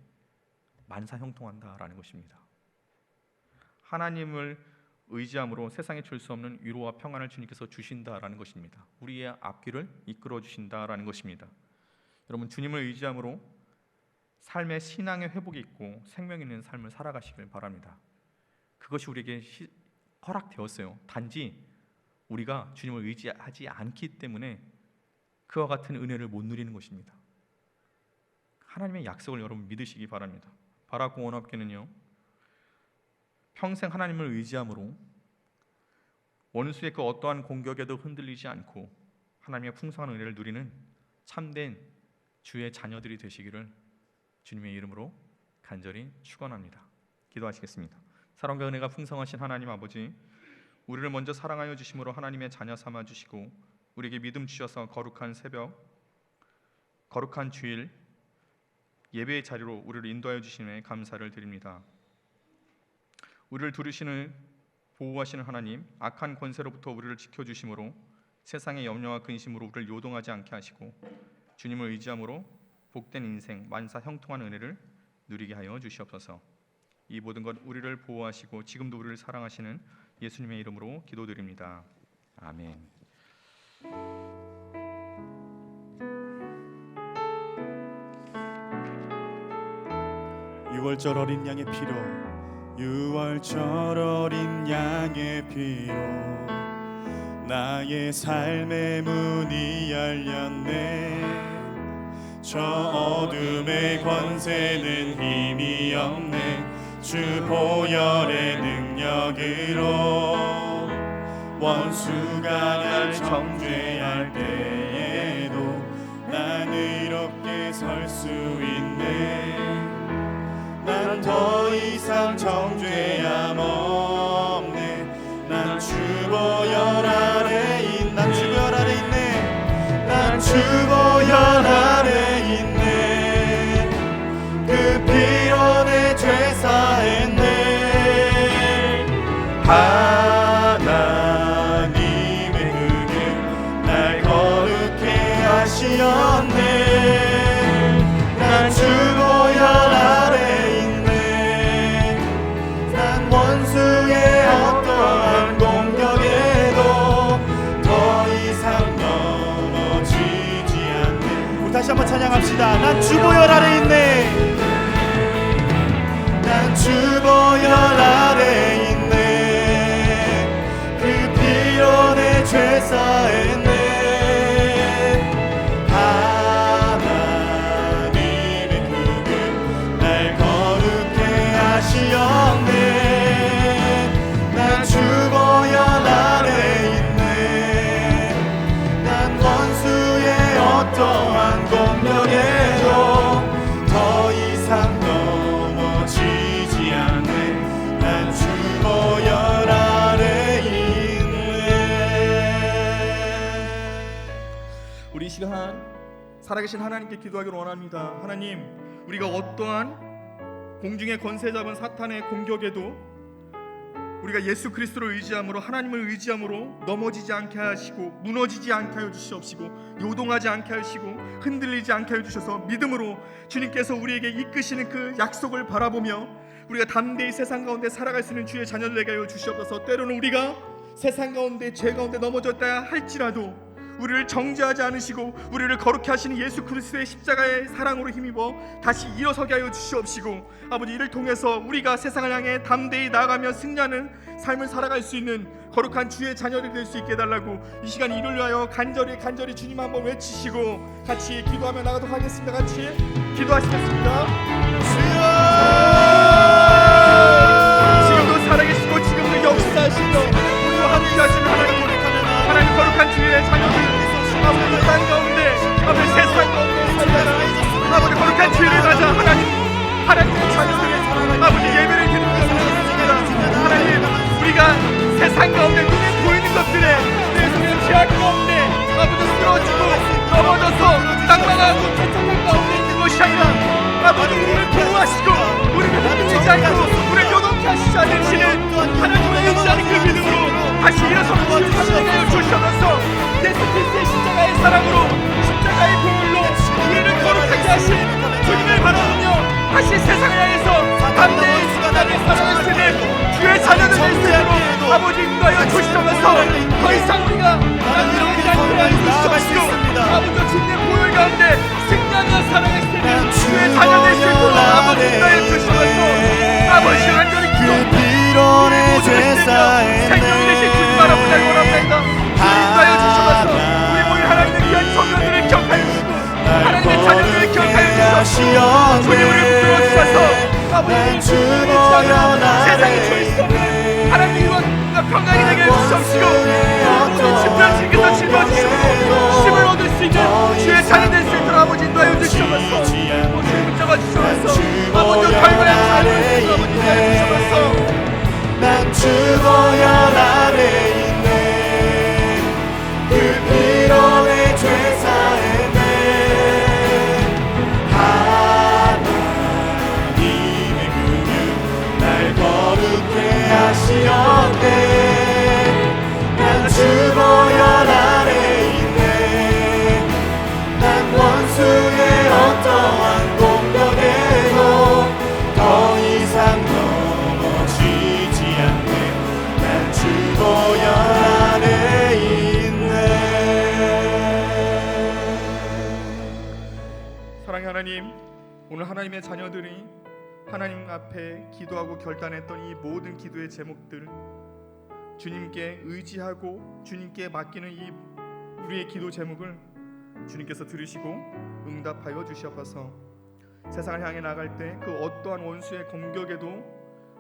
만사 형통한다라는 것입니다. 하나님을 의지함으로 세상에 줄 수 없는 위로와 평안을 주님께서 주신다라는 것입니다. 우리의 앞길을 이끌어 주신다라는 것입니다. 여러분, 주님을 의지함으로 삶의 신앙의 회복이 있고 생명 있는 삶을 살아가시길 바랍니다. 그것이 우리에게 허락되었어요. 단지 우리가 주님을 의지하지 않기 때문에 그와 같은 은혜를 못 누리는 것입니다. 하나님의 약속을 여러분 믿으시기 바랍니다. 바라고 원합게는요, 평생 하나님을 의지함으로 원수의 그 어떠한 공격에도 흔들리지 않고 하나님의 풍성한 은혜를 누리는 참된 주의 자녀들이 되시기를 주님의 이름으로 간절히 축원합니다. 기도하시겠습니다. 사랑과 은혜가 풍성하신 하나님 아버지, 우리를 먼저 사랑하여 주심으로 하나님의 자녀 삼아 주시고 우리에게 믿음 주셔서 거룩한 새벽, 거룩한 주일 예배의 자리로 우리를 인도하여 주시는 감사를 드립니다. 우리를 두르시는 보호하시는 하나님, 악한 권세로부터 우리를 지켜주심으로 세상의 염려와 근심으로 우리를 요동하지 않게 하시고 주님을 의지함으로 복된 인생, 만사 형통한 은혜를 누리게 하여 주시옵소서. 이 모든 것 우리를 보호하시고 지금도 우리를 사랑하시는 예수님의 이름으로 기도드립니다. 아멘. 유월절 어린 양의 피로, 유월절 어린 양의 피로 나의 삶의 문이 열렸네. 저 어둠의 권세는 힘이 없네. 주 보혈의 능력으로 원수가 날 정죄할 때에도 난 의롭게 설 수 있네. 난 더 이상 정죄함 없네. 난 주 보혈 아래 있네. 난 주 보혈 아래 있네. 난 주 보혈 아래 있네. 그 피로 내 죄 사했네. 하나님의 은혜 날 거룩해 하시었네. 난 주 보혈 아래 있네. 난 원수의 어떠한 공격에도 더 이상 넘어지지 않네. 우리 다시 한번 찬양합시다. 난 주 보혈 아래 있네. 난 주 보혈 아래 있네. 그 피로 내 죄 사했네. 하나님의 그분 날 거룩해 하시었네. 난 주 보혈 아래 있네. 난 원수의 어떠한 공격에도 더 이상 넘어지지 않네. 난 주 보혈 아래 있네. 우리 이 시간 살아계신 하나님께 기도하기를 원합니다. 하나님, 우리가 어떠한 공중의 권세 잡은 사탄의 공격에도 우리가 예수 그리스도를 의지함으로, 하나님을 의지함으로 넘어지지 않게 하시고 무너지지 않게 하여 주시옵시고 요동하지 않게 하시고 흔들리지 않게 하여 주셔서 믿음으로 주님께서 우리에게 이끄시는 그 약속을 바라보며 우리가 담대히 세상 가운데 살아갈 수 있는 주의 자녀들 되게 하여 주시옵소서. 때로는 우리가 세상 가운데 죄 가운데 넘어졌다 할지라도 우리를 정죄하지 않으시고 우리를 거룩히 하시는 예수 그리스도의 십자가의 사랑으로 힘입어 다시 일어서게 하여 주시옵시고, 아버지, 이를 통해서 우리가 세상을 향해 담대히 나아가며 승리하는 삶을 살아갈 수 있는 거룩한 주의 자녀들이 될 수 있게 해달라고 이 시간 이를 위하여 간절히 주님 한번 외치시고 같이 기도하며 나가도록 하겠습니다. 같이 기도하시겠습니다. 지금도 살아계시고 지금도 역사하시며 우리와 함께 하시는 하나님 거룩한 주의 자녀들, 아버지, 땅 가운데, 아버지, 세상 가운데 살다가 아버지 거룩한 주의를 가자 하나님의 자녀들의 아버지 예배를 드리는 것입니다. 하나님, 우리가 세상 가운데 눈에 보이는 것들에 내 손에 취할 가운데 아버지 쓰러지고 넘어져서 땅망하고 최첨단 가운데 있는 것이 아니라 아버지 우리를 보호하시고 우리를 흔들리지 않고 우리를 요동케 하시지 않으시는 하나님을 의지하는 그 믿음으로 다시 일어서는 주의 자녀를 주셔서 예수 그리스도의 십자가의 사랑으로 십자가의 보혈로 우리를 거룩하게 하신 주님을 바라보며 다시 세상을 향해서 담대히 순간하게 살아갈 수 있는 주의 자녀들 될 수 있도록 아버지 인도하여 주시면서 더 이상 우리가 남들을 않게 하여 주시옵시고 아버지 주님의 보혈 가운데 승리하며 살아갈 수 있는 주의 자녀 될 수 있도록 아버지 인도하여 주시면서 아버지 간절히 기도합니다. 생명이 되신 주님 바라보자 원합니다. 주님 인도하여 주시면서 우리 모두 하나님의 귀한 성도들을 기억하여 주시고 하나님의 자녀들을 기억하여 주시옵시고 주님 우리를 붙들어 주셔서 아버지 세상에 주의 수 없는 하나님의 이루어진과 평강이 되게 해주시옵시고 모든 침략 지금도 짊어지시고 힘을 얻을 수 있는 주의 자녀 될 수 있도록 아버지 인도하여 주시옵소서. 주님 붙잡아 주시옵소서. 아버지 결과에 삶을 주시고 아버지 인도하여 주시옵소서. 난 주보혈 안에 있네. 그 피로 내 죄 사했네. 하나님의 긍휼 날 거룩해 하시었네. 난 주보혈 안에 있네. 난 원수의 어떠한 공격에도 더 이상 넘어지지 않네. 난 주보혈 안에 있네. 사랑의 하나님, 오늘 하나님의 자녀들이 하나님 앞에 기도하고 결단했던 이 모든 기도의 제목들, 주님께 의지하고 주님께 맡기는 이 우리의 기도 제목을 주님께서 들으시고 응답하여 주시옵소서. 세상을 향해 나갈 때 그 어떠한 원수의 공격에도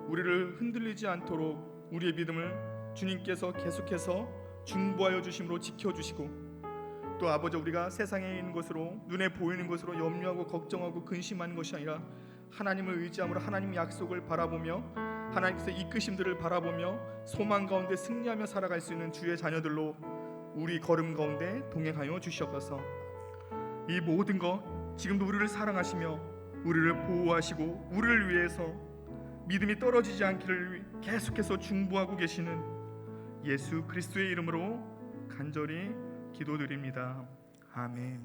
우리를 흔들리지 않도록 우리의 믿음을 주님께서 계속해서 중보하여 주심으로 지켜주시고, 또 아버지 우리가 세상에 있는 것으로 눈에 보이는 것으로 염려하고 걱정하고 근심하는 것이 아니라 하나님을 의지함으로 하나님의 약속을 바라보며 하나님께서 이끄심들을 바라보며 소망 가운데 승리하며 살아갈 수 있는 주의 자녀들로 우리 걸음 가운데 동행하여 주시옵소서. 이 모든 것 지금도 우리를 사랑하시며 우리를 보호하시고 우리를 위해서 믿음이 떨어지지 않기를 계속해서 중보하고 계시는 예수 그리스도의 이름으로 간절히 기도드립니다. 아멘.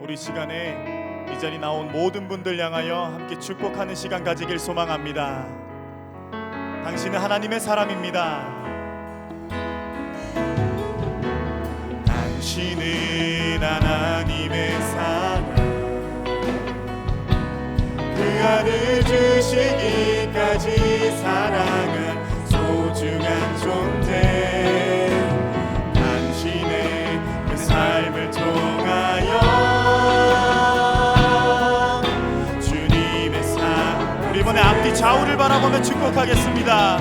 우리 시간에 이 자리 나온 모든 분들 향하여 함께 축복하는 시간 가지길 소망합니다. 당신은 하나님의 사람입니다. 당신은 하나님의 사람, 그 아들 주시기까지 사랑한 소중한 존재, 당신의 그 삶을 통하여 주님의 삶, 우리 이번에 앞뒤 좌우를 바라보며 축복하겠습니다.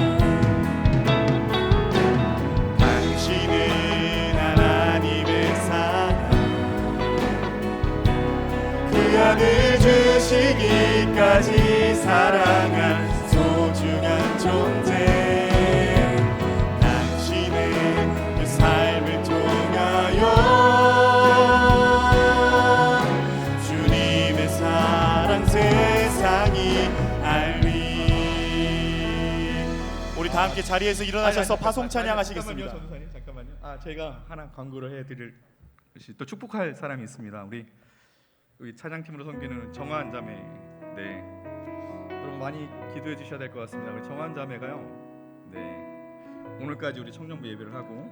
당신은 하나님의 사랑, 그 아들 주시기까지 사랑한 소중한 존재, 당신의 그 삶을 통하여 주님의 사랑 세상이 알리. 우리 다 함께 자리에서 일어나셔서 파송 찬양하시겠습니다. 잠깐만요. 제가 하나 광고를 해드릴 또 축복할 사람이 있습니다. 우리 찬양팀으로 섬기는 정화한 자매. 네. 여러분 많이 기도해 주셔야 될 것 같습니다. 우리 정한 자매가요. 네. 오늘까지 우리 청년부 예배를 하고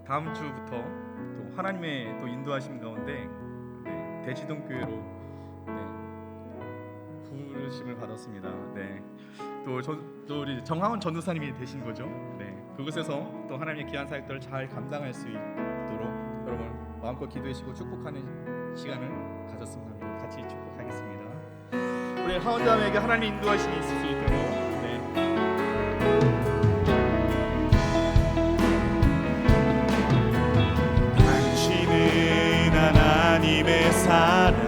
다음 주부터 또 하나님의 또 인도하심 가운데 대치동 교회로 부르심을 받았습니다. 또 우리 정하원 전도사님이 되신 거죠. 그곳에서 또 하나님의 귀한 사역들을 잘 감당할 수 있도록 여러분 마음껏 기도해 주시고 축복하는 시간을 가졌으면 합니다. 같이 축복하겠습니다. 우리 하원자매에게 하나님의 인도하심이 있을 수 있도록 당신은 하나님의 사랑,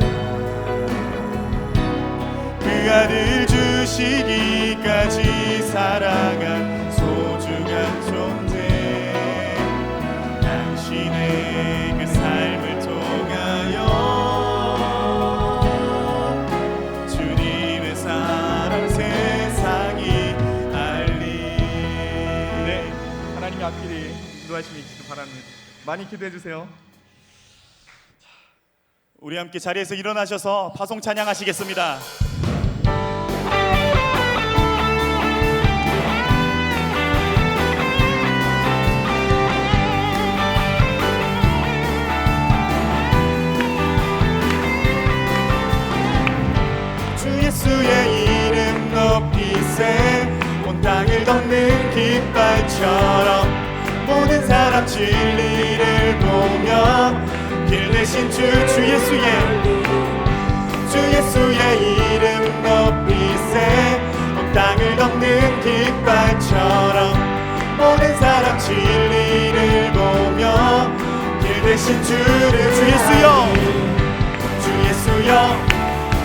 그 아들 주시기까지 사랑한 소중한 존재. 당신의 그 삶을 통하여 주님의 사랑 세상이 알리. 하나님의 앞길이 인도하심이 있기를 바랍니다. 많이 기도해 주세요. 우리 함께 자리에서 일어나셔서 파송 찬양하시겠습니다. 주 예수의 이름 높이세, 온 땅을 덮는 깃발처럼 모든 사람 진리를 보며 길 대신 주 예수의 이름 높이세, 온 땅을 덮는 깃발처럼 모든 사람 진리를 보며 길 대신 주 예수여,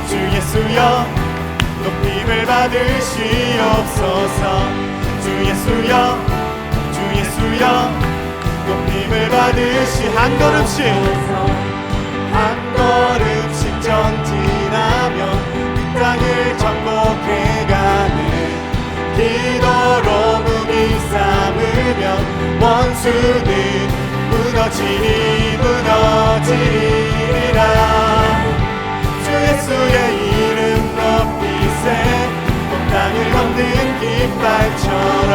주 예수여 높임을 받으시옵소서. 주 예수여 높임을 받으시. 한 걸음씩 전진하며 이 땅을 정복해가는 기도로 무기 삼으면 원수는 무너지리라. 주 예수의 이름 높이세, 온 땅을 덮는 깃발처럼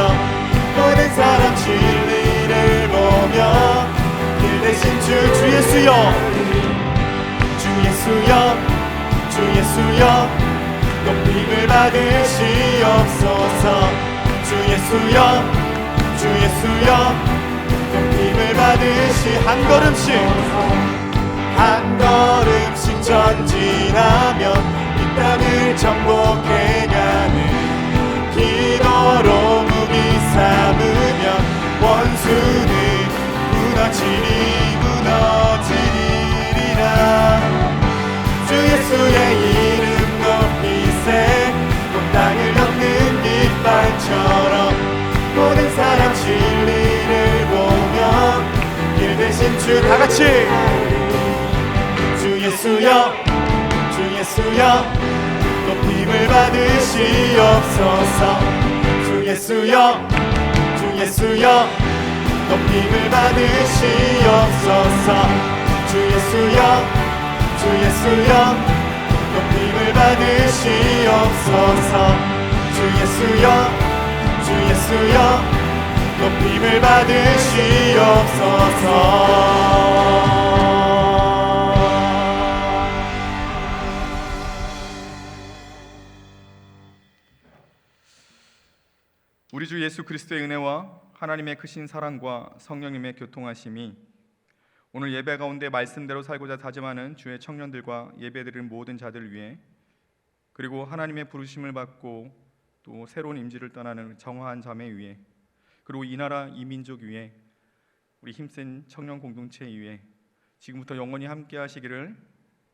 모든 사람 진리를 보며 길 대신 주 예수여, 주 예수여 높임을 받으시옵소서. 주 예수여 높임을 받으시. 한 걸음씩 전진하며 이 땅을 정복해가는 기도로 무기 삼으면 원수는 무너지리라. 주 예수의 이름 높이세, 온 땅을 덮는 깃발처럼 모든 사람 진리를 보며 길 대신 주. 다같이 주 예수여 높임을 받으시옵소서. 주 예수여 높임을 받으시옵소서. 주 예수여 높임을 받으시옵소서. 주 예수여 높임을 받으시옵소서. 우리 주 예수 그리스도의 은혜와 하나님의 크신 사랑과 성령님의 교통하심이 오늘 예배 가운데 말씀대로 살고자 다짐하는 주의 청년들과 예배드리는 모든 자들 위해, 그리고 하나님의 부르심을 받고 또 새로운 임지를 떠나는 정화한 자매 위에, 그리고 이 나라 이 민족 위에, 우리 힘센 청년 공동체 위에 지금부터 영원히 함께 하시기를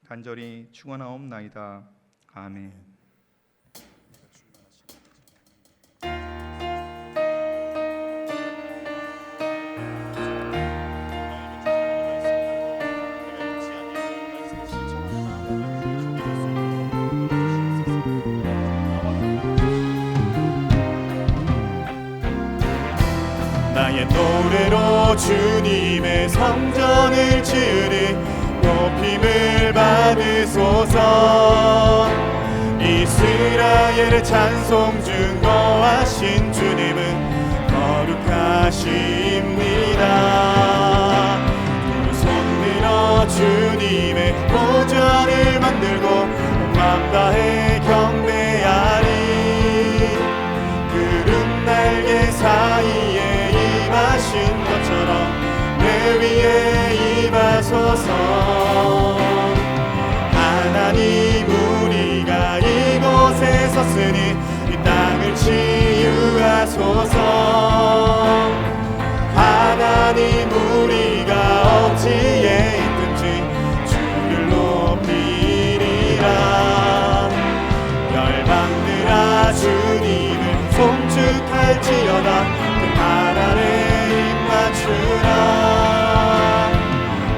간절히 축원하옵나이다. 아멘. 나의 노래로 주님의 성전을 지으리. 높임을 받으소서. 이스라엘의 찬송 증거하신 주님은 거룩하십니다. 두 손 들어 주님의 보좌를 만들고 맘 다해 경배하리. 구름 날개 사이에 임하신 것처럼 내 위에 임하소서. 하나님 우리가 이곳에 섰으니 이 땅을 치유하소서. 하나님 우리가 어찌에 있든지 주를 높이리라. 열방들아 주님을 송축할지어다. 그 발 아래 입 맞추라.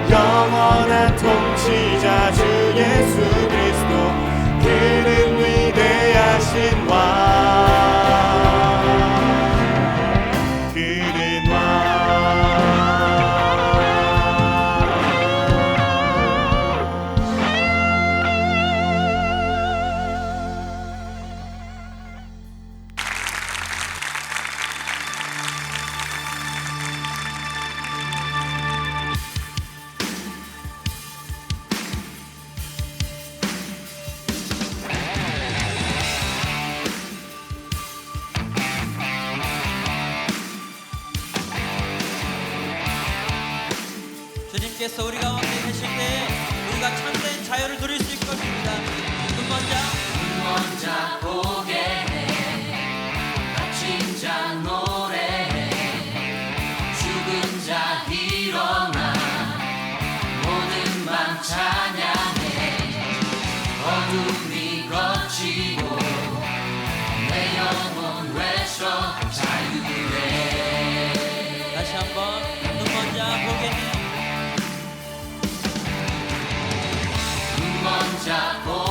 영원한 통치자 주 예수 그리스도 그는 위대하신 왕. 그는 왕. 주님께서 우리 가운데 계실 때 우리가 참된 자유를 누릴 수 있을 것입니다. 눈먼 자 보게 해, 갇힌 자 노래해, 죽은 자 일어나, 모든 밤 찬양해. 어둠이 걷히고 내 영혼 외쳐 자유해. 다시 한번 눈먼 자 보게 해, 눈먼 자 보게